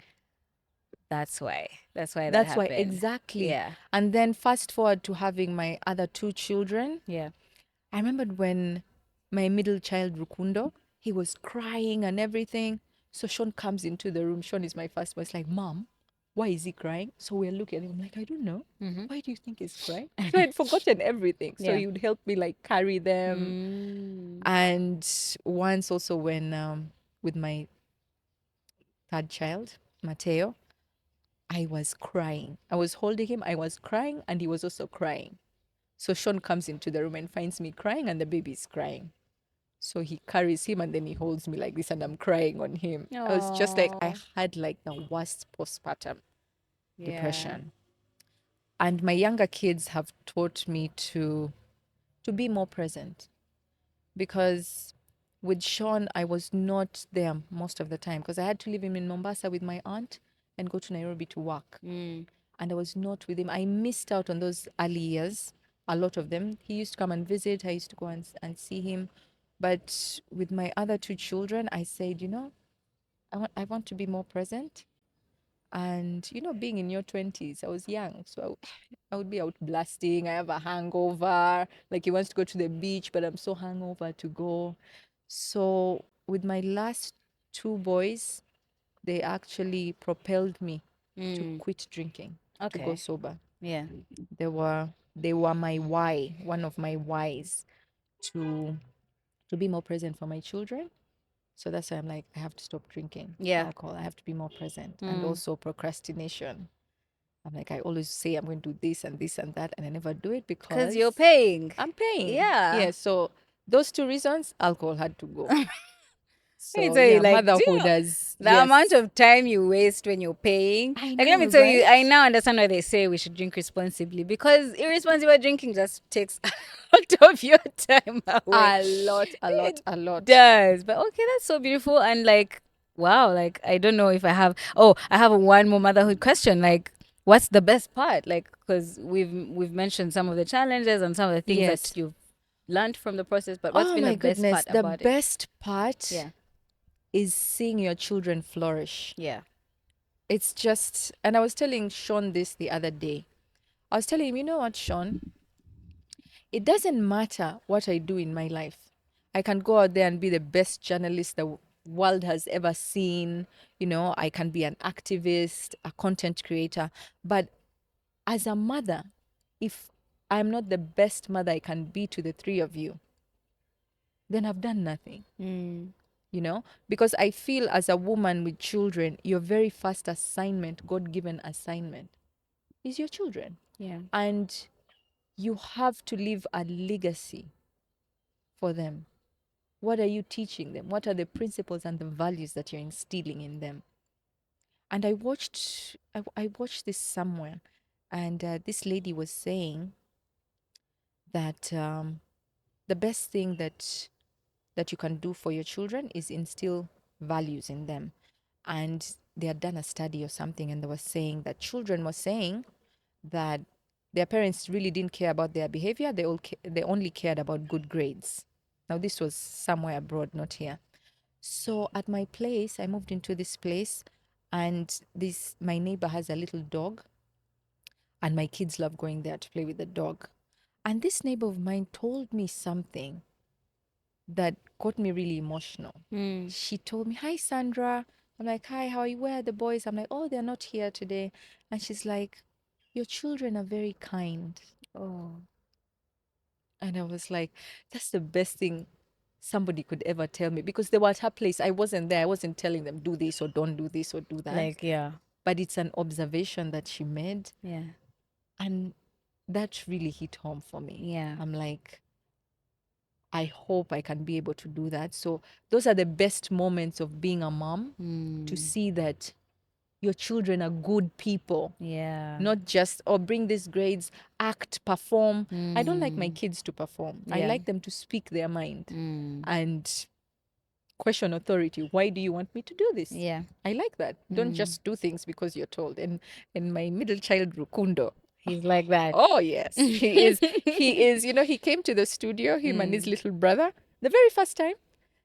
that's why. That's why that That's why, happened. exactly. Yeah. And then fast forward to having my other 2 children. Yeah. I remembered when my middle child, Rukundo, he was crying and everything. So Sean comes into the room. Sean is my first one. It's like, Mom, why is he crying? So we're looking at him. I'm like, I don't know. Mm-hmm. Why do you think he's crying? So I'd forgotten everything. So Yeah. he would help me like carry them. Mm. And once also when with my third child, Mateo, I was crying. I was holding him, I was crying, and he was also crying. So Sean comes into the room and finds me crying, and the baby is crying. So he carries him and then he holds me like this, and I'm crying on him. I was just like, I Oh. had like the worst postpartum Yeah. depression. And my younger kids have taught me to be more present, because with Sean, I was not there most of the time because I had to leave him in Mombasa with my aunt and go to Nairobi to work. Mm. And I was not with him. I missed out on those early years, a lot of them. He used to come and visit. I used to go and see him. But with my other two children, I said, I want to be more present. And, being in your 20s, I was young. So I would be out blasting. I have a hangover. Like he wants to go to the beach, but I'm so hungover to go. So with my last two boys, they actually propelled me to Mm. quit drinking, to go Okay. sober. Yeah. They were my why, one of my whys to be more present for my children. So that's why I'm like, I have to stop drinking Yeah. alcohol. I have to be more present. And Mm. also procrastination. I'm like, I always say I'm going to do this and this and that, and I never do it Because because you're paying. I'm paying. Yeah. Yeah. So those two reasons, alcohol had to go. Let me So tell you, yeah, like, do you motherhood know has, the amount yes. of time you waste when you're paying? I Like, let me know, tell you, I right? now understand why they say we should drink responsibly, because irresponsible drinking just takes a lot of your time away. A lot, a lot, It a lot. does. But okay, that's so beautiful. And like, wow, like, I don't know if I have, oh, I have one more motherhood question. Like, what's the best part? Like, because we've mentioned some of the challenges and some of the things that Yes. you've learned from the process, but what's Oh been the my best goodness. part The about it? best part Yeah. is seeing your children flourish. Yeah. It's just, and I was telling Sean this the other day. I was telling him, you know what, Sean? It doesn't matter what I do in my life. I can go out there and be the best journalist the world has ever seen. I can be an activist, a content creator. But as a mother, if I'm not the best mother I can be to the three of you, then I've done nothing. Mm. Because I feel as a woman with children, your very first assignment, God given assignment, is your children. Yeah. And you have to leave a legacy for them. What are you teaching them? What are the principles and the values that you're instilling in them? And I watched this somewhere, and this lady was saying that the best thing that you can do for your children is instill values in them. And they had done a study or something, and they were saying that children were saying that their parents really didn't care about their behavior. They only cared about good grades. Now this was somewhere abroad, not here. So at my place, I moved into this place, and this my neighbor has a little dog, and my kids love going there to play with the dog. And this neighbor of mine told me something that got me really emotional. Mm. She told me, "Hi, Sandra." I'm like, "Hi, how are you? Where are the boys?" I'm like, "Oh, they're not here today." And she's like, "Your children are very kind." Oh. And I was like, that's the best thing somebody could ever tell me, because they were at her place. I wasn't there. I wasn't telling them, do this or don't do this or do that. Like, yeah. But it's an observation that she made. Yeah. And that really hit home for me. Yeah. I'm like, I hope I can be able to do that. So those are the best moments of being a mom, to Mm. see that your children are good people, Yeah. not just, or bring these grades, act, perform. I don't like my Mm. kids to perform. I Yeah. like them to speak their mind Mm. and question authority. Why do you want me to do this? Yeah. I like that. Don't Mm. just do things because you're told. And my middle child, Rukundo, He's like that. oh yes, he is, he came to the studio, him and his Mm. little brother, the very first time.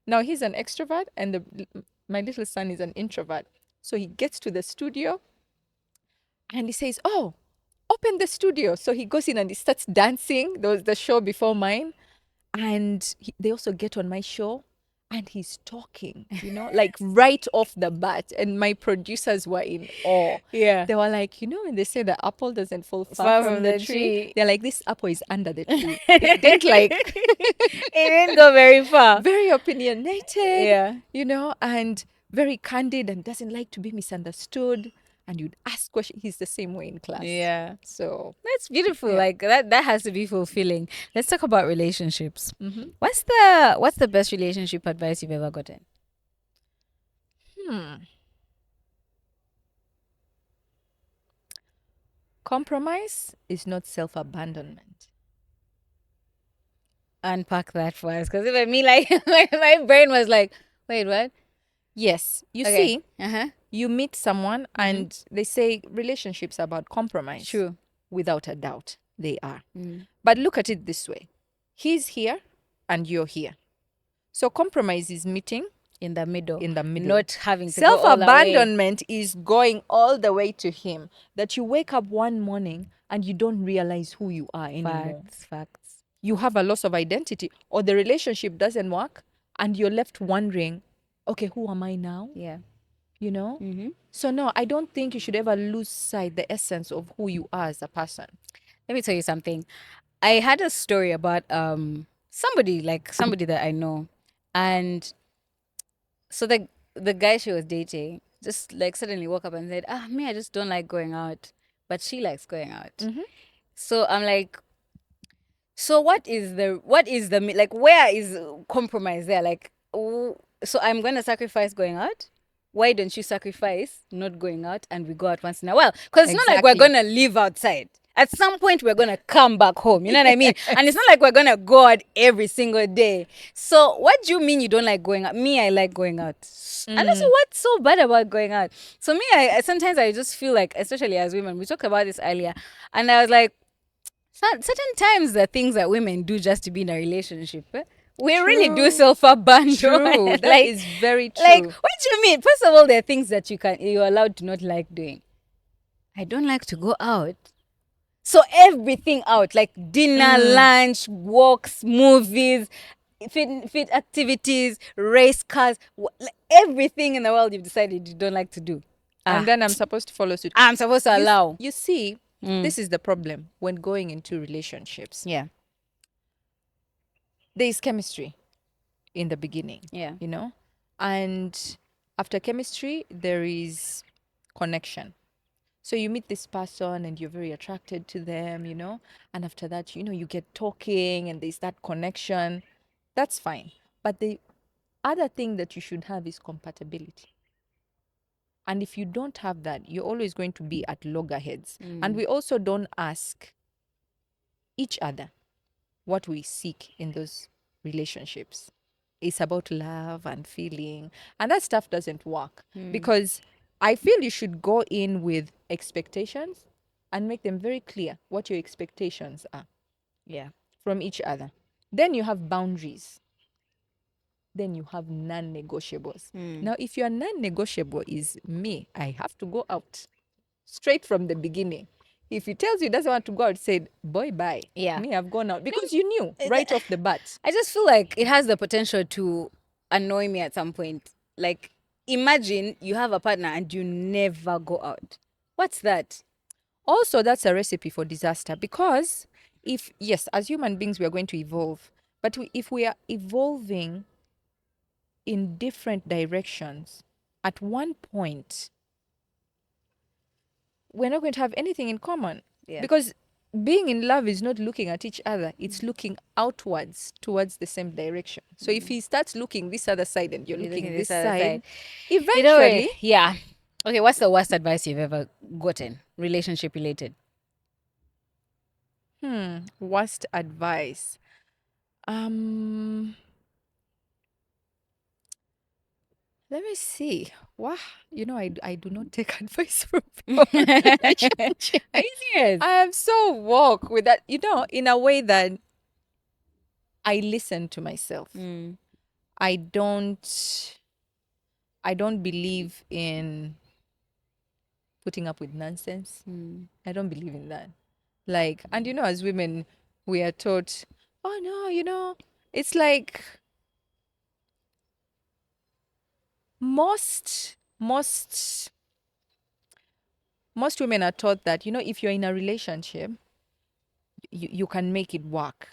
Now he's an extrovert, and my little son is an introvert. So he gets to the studio and he says, "Oh, open the studio." So he goes in and he starts dancing. There was the show before mine. And they also get on my show, and he's talking, like right off the bat. And my producers were in awe. Yeah. They were like, when they say the apple doesn't fall far Far from from the the tree, tree. they're like, this apple is under the tree. It didn't like It didn't go very far. very opinionated, Yeah. and very candid and doesn't like to be misunderstood. And you'd ask questions. He's the same way in class. Yeah. So That's beautiful. Yeah. Like that has to be fulfilling. Let's talk about relationships. mhm. What's the best relationship advice you've ever gotten? Compromise is not self-abandonment. Unpack that for us, because even me, like my brain was like, wait, what? Yes, you Okay. see, you meet someone and they say relationships are about compromise. True. Without a doubt, they are. Mm. But look at it this way. He's here and you're here. So compromise is meeting In the middle. in the middle. Not having to go all the way. Self-abandonment is going all the way to him. That you wake up one morning and you don't realize who you are anymore. Facts. You have a loss of identity, or the relationship doesn't work and you're left wondering, okay, who am I now? Yeah. So no, I don't think you should ever lose sight the essence of who you are as a person. Let me tell you something. I had a story about somebody that I know, and so the guy she was dating just like suddenly woke up and said, me, I just don't like going out, but she likes going out. So I'm like, so what is the like, where is compromise there? Like, so I'm gonna sacrifice going out. Why don't you sacrifice not going out and we go out once in a while? Because it's not like we're Exactly. gonna live outside. At some point, we're gonna come back home. You know what I mean? And it's not like we're gonna go out every single day. So, what do you mean you don't like going out? Me, I like going out. And also, what's so bad about going out? So, me, I sometimes I just feel like, especially as women, we talked about this earlier, and I was like, certain times the things that women do just to be in a relationship, we really do True. self-abandon. True. That is very true. Like, what do you mean? First of all, there are things that you're allowed to not like doing. I don't like to go out. So everything out, like dinner, lunch, walks, movies, fit activities, race cars, like everything in the world you've decided you don't like to do. And then I'm supposed to follow suit. I'm supposed to allow. You see, this is the problem when going into relationships. Yeah. There is chemistry in the beginning. Yeah. And after chemistry, there is connection. So you meet this person and you're very attracted to them, and after that, you get talking and there's that connection. That's fine. But the other thing that you should have is compatibility. And if you don't have that, you're always going to be at loggerheads. And we also don't ask each other what we seek in those relationships. It's about love and feeling. And that stuff doesn't work because I feel you should go in with expectations and make them very clear what your expectations are. Yeah. From each other. Then you have boundaries. Then you have non-negotiables. Now, if your non-negotiable is me, I have to go out straight from the beginning. If he tells you he doesn't want to go out, said, boy, bye. Yeah. Me, I've gone out. Because you knew right off the bat. I just feel like it has the potential to annoy me at some point. Like, imagine you have a partner and you never go out. What's that? Also, that's a recipe for disaster because yes, as human beings, we are going to evolve. But if we are evolving in different directions, at one point, we're not going to have anything in common. Yeah. Because being in love is not looking at each other, it's looking outwards towards the same direction. So if he starts looking this other side and you're looking this other side, You know, eventually, yeah. Okay, what's the worst advice you've ever gotten, relationship related? worst advice. Let me see. Wow, I do not take advice from people. Are you serious? I am so woke with that, in a way that I listen to myself. I don't believe in putting up with nonsense. I don't believe in that. Like, and as women, we are taught, oh no, it's like Most most women are taught that, you know, if you're in a relationship, you can make it work,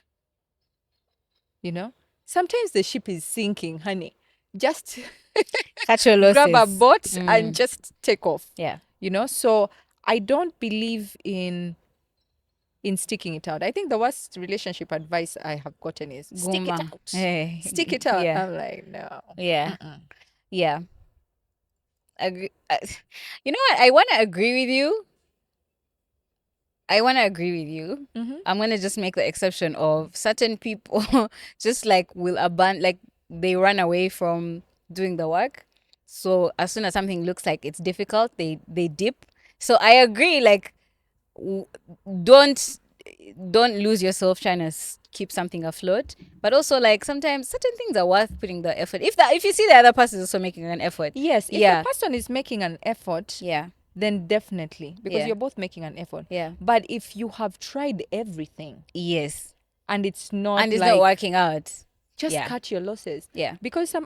you know. Sometimes the ship is sinking, honey. Just Catch your grab a losses. boat and just take off, Yeah. you know. So I don't believe in sticking it out. I think the worst relationship advice I have gotten is stick it Gumba. out. Stick Hey. it out. Yeah. I'm like, no. Yeah. Mm-mm. Yeah. Agree. You know what? I want to agree with you. I want to agree with you. Mm-hmm. I'm going to just make the exception of certain people just like will abandon, like they run away from doing the work. So as soon as something looks like it's difficult, they dip. So I agree, like w- don't don't lose yourself trying to keep something afloat, but also like sometimes certain things are worth putting the effort if you see the other person is also making an effort. Yes, if the Yeah. person is making an effort, Yeah. then definitely, because Yeah. you're both making an effort. Yeah. But if you have tried everything Yes. and it's And not it's not like, working out. just Yeah. cut your losses. Yeah. Because some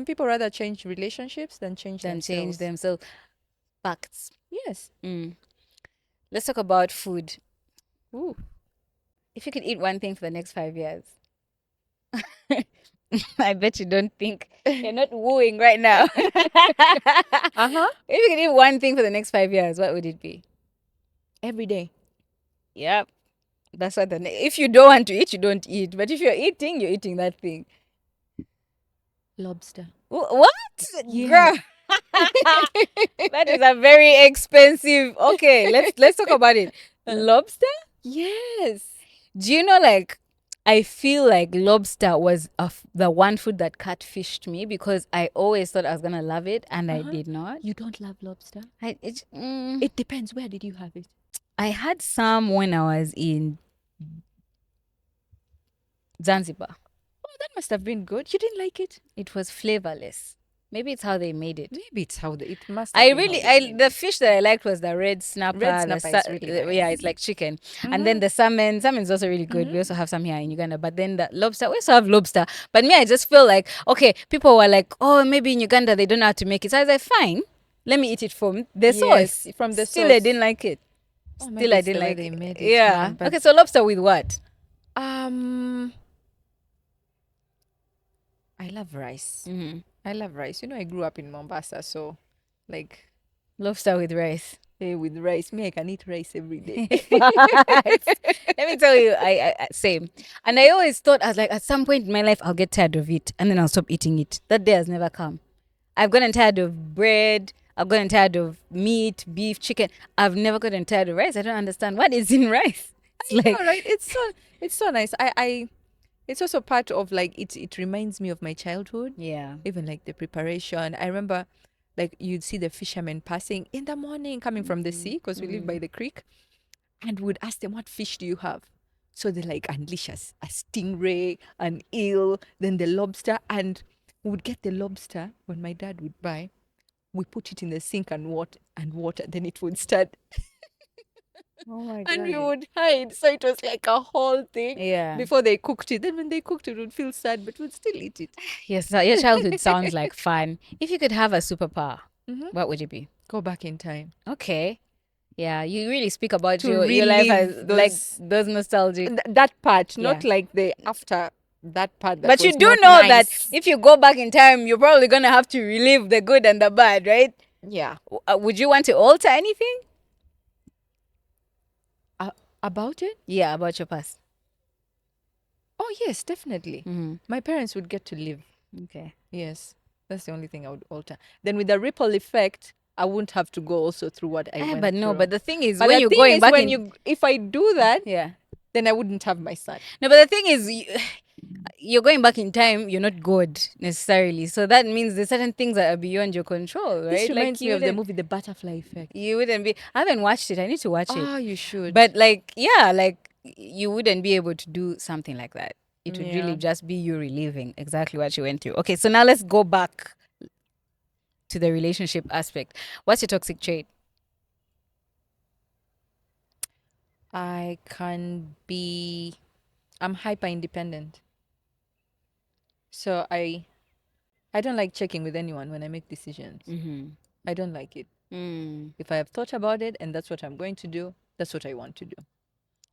people rather change relationships than change Then change themselves. them. So facts. Yes. Mm. Let's talk about food. Ooh. If you could eat one thing for the next 5 years, I bet you don't think you're not wooing right now. Uh-huh. If you could eat one thing for the next 5 years, what would it be? Every day. Yep. That's what if you don't want to eat, you don't eat. But if you're eating, you're eating that thing. Lobster. What? Yeah. Girl. That is a very expensive. Okay, let's talk about it. Lobster? Yes. Do you know, like, I feel like lobster was the one food that catfished me because I always thought I was gonna love it and I Uh-huh. did not. You don't love lobster? I It depends. Where did you have it? I had some when I was in Zanzibar. Oh, that must have been good. You didn't like it? It was flavorless. Maybe it's how they made it. Maybe it's how it must have I been how really, they made the it. fish that I liked was the red Red snapper. snapper is really Yeah, nice. it's like chicken, and then Mm-hmm. the salmon. Salmon is also really good. We Mm-hmm. also have some here in Uganda. But then the lobster, we also have lobster. But me, I just feel like okay, people were like, oh, maybe in Uganda they don't know how to make it. So I was like, fine, let me eat it from the Yes, sauce. from the Still, I didn't sauce. like it. Oh, Still, maybe I it's didn't the way like they it. made it, Yeah. man. But Okay, so lobster with what? um, I love rice. Mm-hmm. I love rice. You know, I grew up in Mombasa, so like, Lobster with rice. hey, with rice, me, I can eat rice every day. Facts. Let me tell you, same. And I always thought I was like, at some point in my life, I'll get tired of it, and then I'll stop eating it. That day has never come. I've gotten tired of bread. I've gotten tired of meat, beef, chicken. I've never gotten tired of rice. I don't understand what is in rice. It's I like, know, right? It's so nice. It's also part of like it reminds me of my childhood. yeah. Even like the preparation. I remember like you'd see the fishermen passing in the morning coming from the sea because we live by the creek, and would ask them, what fish do you have? So they like unleash us a stingray, an eel, then the lobster, and we would get the lobster when my dad would buy. We put it in the sink and water, then it would start, Oh my and we god. would hide. So it was like a whole thing Yeah. before they cooked it. Then when they cooked it, we'd feel sad, but we'd still eat it. Yes, so your childhood sounds like fun. If you could have a superpower, Hmm. what would it be? Go back in time Okay. Yeah, you really speak about to your life as relive like those those nostalgic. that part, Yeah. not like the after that part that But you was do not know that nice. if you go back in time, you're probably gonna have to relive the good and the bad, right? Yeah. Would you want to alter anything? Uh, about it? Yeah, about your past. Oh, yes, definitely. Mm-hmm. My parents would get to live. Okay. Yes. That's the only thing I would alter. Then with the ripple effect, I wouldn't have to go also through what I went But no, through. but the thing is, But when the you're thing going is, back in, if I do that, yeah. then I wouldn't have my son. No, but the thing is, you're going back in time. You're not God necessarily, so that means there's certain things that are beyond your control, right? This Like reminds me of the movie The Butterfly Effect. you wouldn't be. I haven't watched it. I need to watch it. Oh, you should. But like, yeah, like you wouldn't be able to do something like that. It would really Yeah. just be you reliving exactly what you went through. Okay, so now let's go back to the relationship aspect. What's your toxic trait? I'm hyper independent. So I I don't like checking with anyone when I make decisions. I don't like it. If I have thought about it and that's what I'm going to do, that's what I want to do.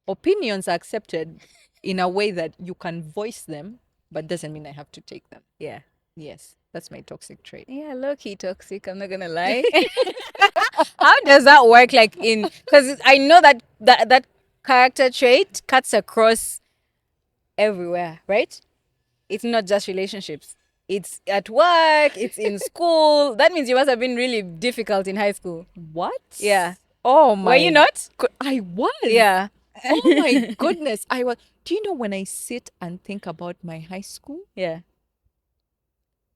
Opinions are accepted in a way that you can voice them, but doesn't mean I have to take them. Yeah. Yes, that's my toxic trait. Yeah, low-key toxic, I'm not gonna lie. How does that work? Like because I know that character trait cuts across everywhere, right? It's not just relationships. It's at work, it's in school. That means you must have been really difficult in high school. What? Yeah. Oh Were you not? I was. Yeah. Oh my goodness. I was. Do you know when I sit and think about my high school, Yeah.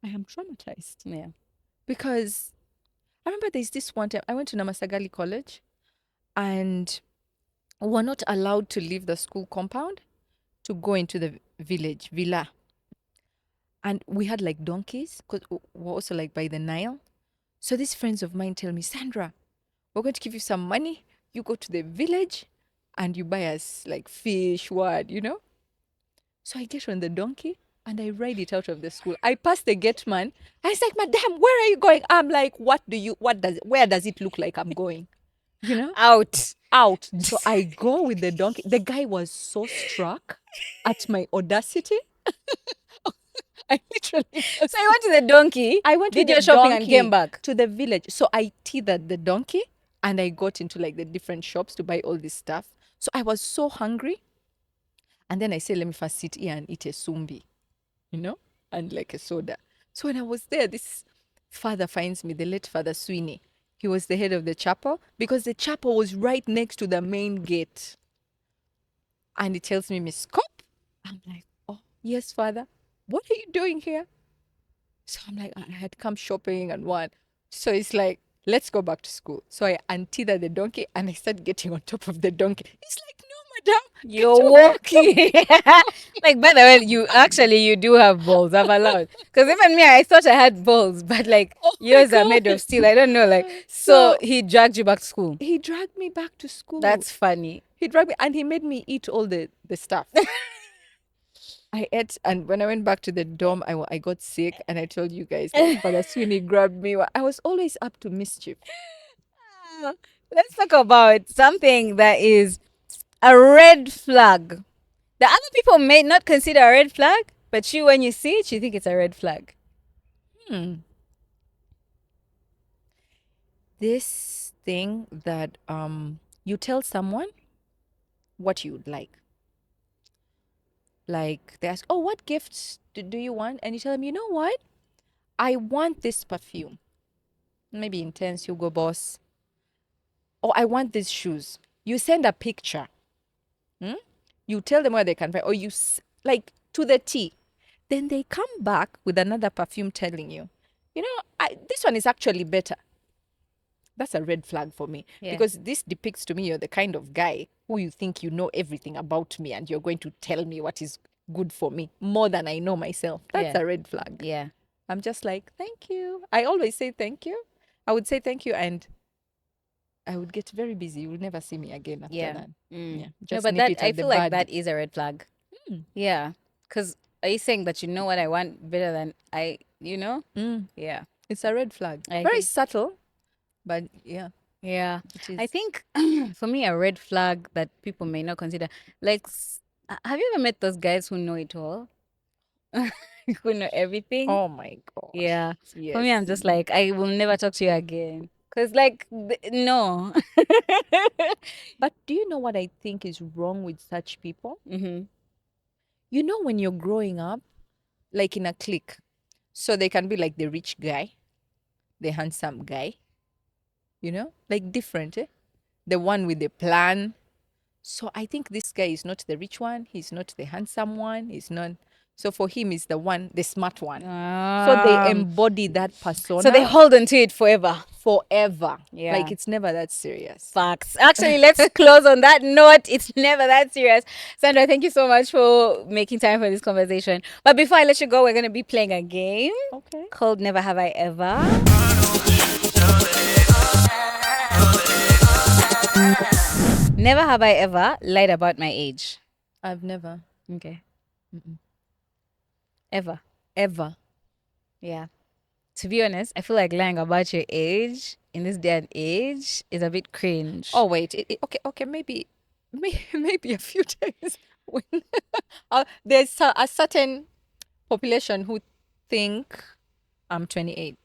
I am traumatized. Yeah. Because I remember there's this one time I went to Namasagali College and we were not allowed to leave the school compound to go into the villa. And we had like donkeys because we're also like by the Nile. So these friends of mine tell me, Sandra, we're going to give you some money. You go to the village and you buy us like fish, what, you know? So I get on the donkey and I ride it out of the school. I pass the gate man. I was like, Madam, where are you going? I'm like, where does it look like I'm going? You know? Out. So I go with the donkey. The guy was so struck at my audacity. I literally. So you went to the donkey. I went did with your the shopping and donkey came back to the village. So I tethered the donkey and I got into like the different shops to buy all this stuff. So I was so hungry. And then I said, let me first sit here and eat a sumbi, you know, and like a soda. So when I was there, this father finds me, the late Father Sweeney. He was the head of the chapel because the chapel was right next to the main gate. And he tells me, Miss Cope. I'm like, oh, yes, Father. What are you doing here? So I'm like, I had come shopping and what. So it's like, let's go back to school. So I untethered the donkey and I started getting on top of the donkey. It's like, no, madam. you're walking. Like, by the way, you do have balls. I'm allowed. Because even me, I thought I had balls, but like Oh my yours are God. made of steel. I don't know. Like, so he dragged you back to school. He dragged me back to school. That's funny. He dragged me and he made me eat all the stuff. I ate, and when I went back to the dorm, I got sick, and I told you guys, like, Father Sweeney grabbed me. I was always up to mischief. Let's talk about something that is a red flag. The other people may not consider a red flag, but you, when you see it, you think it's a red flag. This thing that you tell someone what you would like. Like they ask, oh, what gifts do you want? And you tell them, you know what? I want this perfume. Maybe Intense, Hugo Boss. Or I want these shoes. You send a picture. You tell them where they can find, or like to the T. Then they come back with another perfume telling you, you know, this one is actually better. That's a red flag for me. Yeah. Because this depicts to me you're the kind of guy who you think you know everything about me and you're going to tell me what is good for me more than I know myself. That's Yeah. a red flag. Yeah. I'm just like, thank you. I always say thank you. I would say thank you and I would get very busy. You would never see me again after that. Yeah. No, Just but nip that it I at the feel like bud. that is a red flag. Yeah. Because are you saying that you know what I want better than I, you know? Yeah. It's a red flag. I Very think- subtle, but yeah. Yeah. It is. I think for me, a red flag that people may not consider, like, have you ever met those guys who know it all? Who know everything? Oh my gosh. Yeah. Yes. For me, I'm just like, I will never talk to you again. Because, like, no. But do you know what I think is wrong with such people? Mm-hmm. You know, when you're growing up, like in a clique, so they can be like the rich guy, the handsome guy, you know, like different, eh? The one with the plan. So I think this guy is not the rich one. He's not the handsome one. He's not. So for him, is the one, the smart one. So they embody that persona. So they hold on to it forever. forever. Yeah. Like it's never that serious. Facts. Actually, let's close on that note. It's never that serious. Sandra, thank you so much for making time for this conversation. But before I let you go, we're going to be playing a game Okay. called Never Have I Ever. Never have I ever lied about my age. I've never, Okay. Ever. ever. Yeah. To be honest, I feel like lying about your age in this day and age is a bit cringe. Oh wait, okay, maybe a few days when there's a certain population who think I'm 28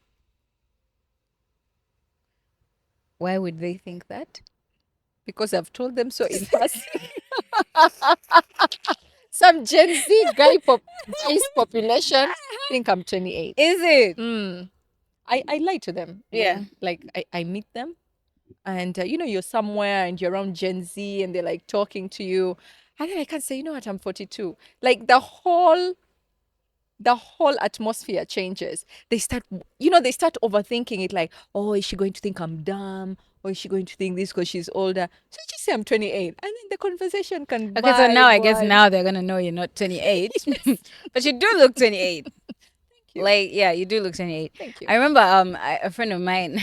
Why would they think that? because I've told them so in person. Some Gen Z guys population think I'm 28. Is it? I lie to them. Yeah. Like I meet them and you're somewhere and you're around Gen Z and they're like talking to you. And then I can't say, you know what, I'm 42. Like the whole atmosphere changes. They start overthinking it like, oh, is she going to think I'm dumb? Or is she going to think this because she's older? So I just say I'm 28. And then the conversation can Okay, so now I guess vibe. now they're gonna know you're not 28, but you do look 28. Thank you. Like, yeah, you do look 28. Thank you. I remember a friend of mine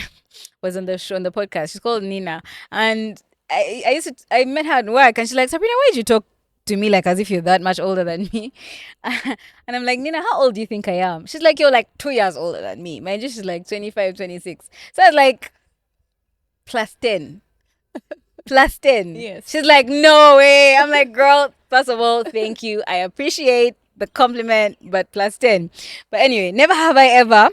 was on the show, on the podcast. She's called Nina, and I met her at work, and she's like, Sabrina, why did you talk to me like as if you're that much older than me? And I'm like, Nina, how old do you think I am? She's like, you're like 2 years older than me. Mind you, she's like 25, 26. So I was like, plus 10. Plus 10. Yes. She's like, no way. I'm like, girl, first of all, thank you. I appreciate the compliment, but plus 10. But anyway, never have I ever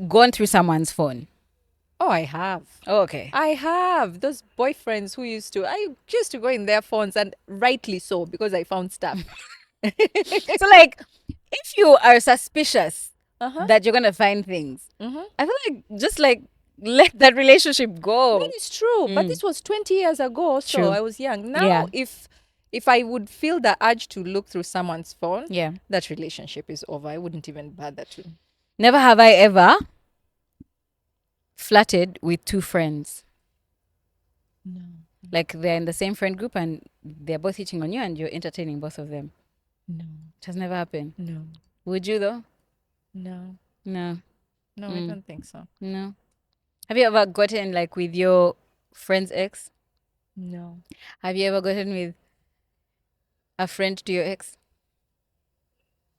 gone through someone's phone. Oh, I have. Oh, okay. I have those boyfriends who I used to go in their phones, and rightly so, because I found stuff. So, like, if you are suspicious Uh-huh. that you're going to find things, Mm-hmm. I feel like just like let that relationship go. That is true, but this was 20 years ago, so True. I was young. Now, Yeah. if I would feel the urge to look through someone's phone, Yeah. that relationship is over. I wouldn't even bother to. Never have I ever flirted with two friends. No. Like they're in the same friend group and they're both hitting on you and you're entertaining both of them. No. It has never happened. No. Would you though? No. No. No, I don't think so. No. Have you ever gotten like with your friend's ex? No. Have you ever gotten with a friend to your ex?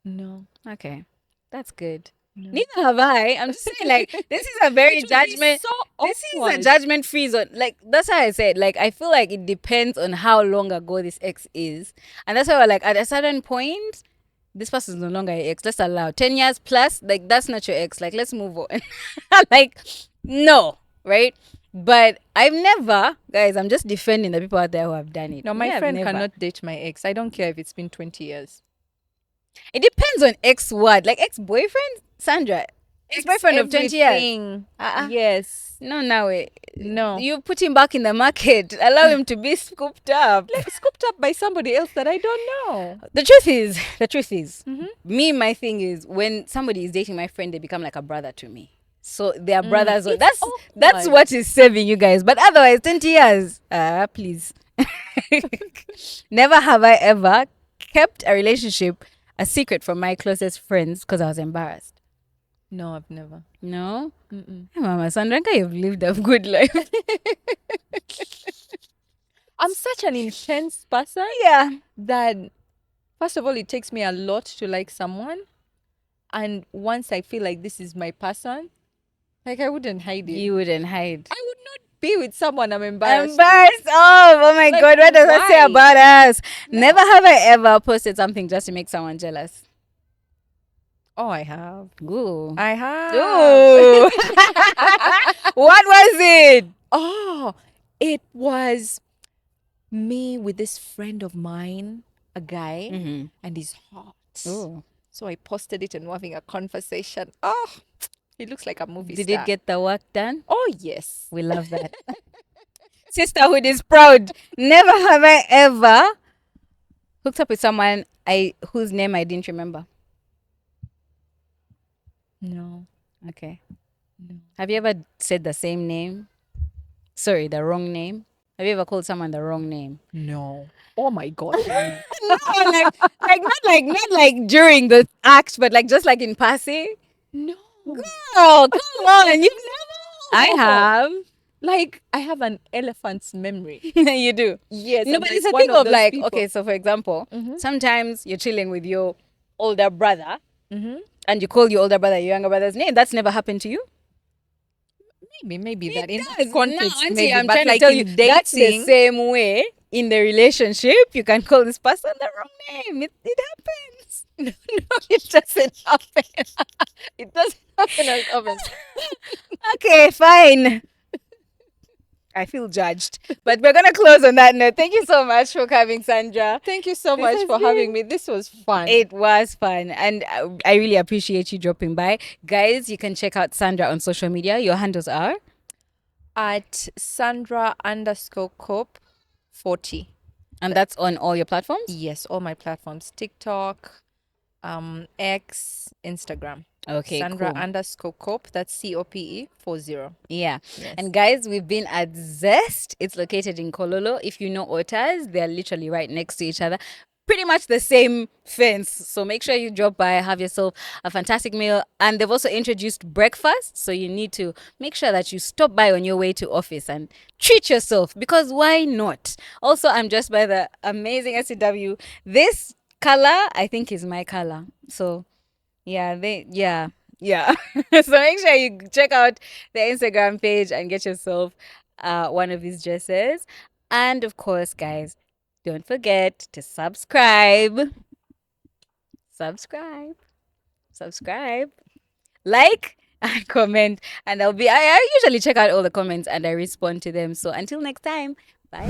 No. Okay. That's good. No. Neither have I. I'm just saying, like, this is a very It would be judgment. so This is a awkward. judgment-free zone. Like, that's how I said. Like, I feel like it depends on how long ago this ex is, and that's why we're like, at a certain point, this person is no longer your ex. Let's allow 10 years plus. Like, that's not your ex. Like, let's move on. Like, no, right? But I've never, guys. I'm just defending the people out there who have done it. No, Me, my I've friend never. cannot date my ex. I don't care if it's been 20 years. It depends on ex what, like ex-boyfriend, Sandra. Ex-boyfriend of 20 years. Everything. Yes. No, No. You put him back in the market. Allow him to be scooped up. Scooped up by somebody else that I don't know. The truth is, Mm-hmm. my thing is when somebody is dating my friend, they become like a brother to me. So they are brothers. It's That's awkward. what is saving you guys. But otherwise, 20 years, please. Never have I ever kept a relationship a secret from my closest friends because I was embarrassed. No, I've never. No? Mm-mm. Hey, Mama Sandra, you've lived a good life. I'm such an intense person Yeah. that, first of all, it takes me a lot to like someone. And once I feel like this is my person, like I wouldn't hide it. You wouldn't hide. I would not be with someone I'm embarrassed. Embarrassed. Oh my Like, God. What does that say why? about us? Never have I ever posted something just to make someone jealous. Oh, I have. Ooh. I have. Ooh. What was it? Oh, it was me with this friend of mine, a guy, Mm-hmm. and he's hot. Ooh. So I posted it and we're having a conversation. Oh, he looks like a movie Did star. it get the work done? Oh, yes. We love that. Sisterhood is proud. Never have I ever hooked up with someone whose name I didn't remember. No. Okay. No. Have you ever said the same name? Sorry, the wrong name? Have you ever called someone the wrong name? No. Oh my God. No, not like during the act, but like just like in passing. No. Oh, come on. You've never. I have. Like I have an elephant's memory. You do. Yes, No, I'm but like it's a one thing of of those like, people. okay, so for example, Mm-hmm. sometimes you're chilling with your older brother Mm-hmm. and you call your older brother your younger brother's name. That's never happened to you? Maybe It that in that does. Now, context, Auntie, maybe, I'm but trying to like tell you, in that's the dating, same way in the relationship. You can call this person the wrong name. It happens. no, it doesn't happen. It doesn't happen as often. Okay, fine. I feel judged. But we're going to close on that note. Thank you so much for coming, Sandra. Thank you so This much has for having been. me. This was fun. It was fun. And I really appreciate you dropping by. Guys, you can check out Sandra on social media. Your handles are? At Sandra_Cope 40. And that's on all your platforms? Yes, all my platforms: TikTok, X, Instagram. Okay, Sandra cool. _Cope. That's COPE 40. Yeah. Yes. And guys, we've been at Zest. It's located in Kololo. If you know Otas, they're literally right next to each other. Pretty much the same fence. So make sure you drop by, have yourself a fantastic meal. And they've also introduced breakfast. So you need to make sure that you stop by on your way to office and treat yourself, because why not? Also, I'm just by the amazing SCW. This color, I think, is my color. So yeah. So make sure you check out the Instagram page and get yourself one of these dresses. And of course, guys, don't forget to subscribe, subscribe, subscribe, like, and comment. And I usually check out all the comments and I respond to them. So until next time, bye.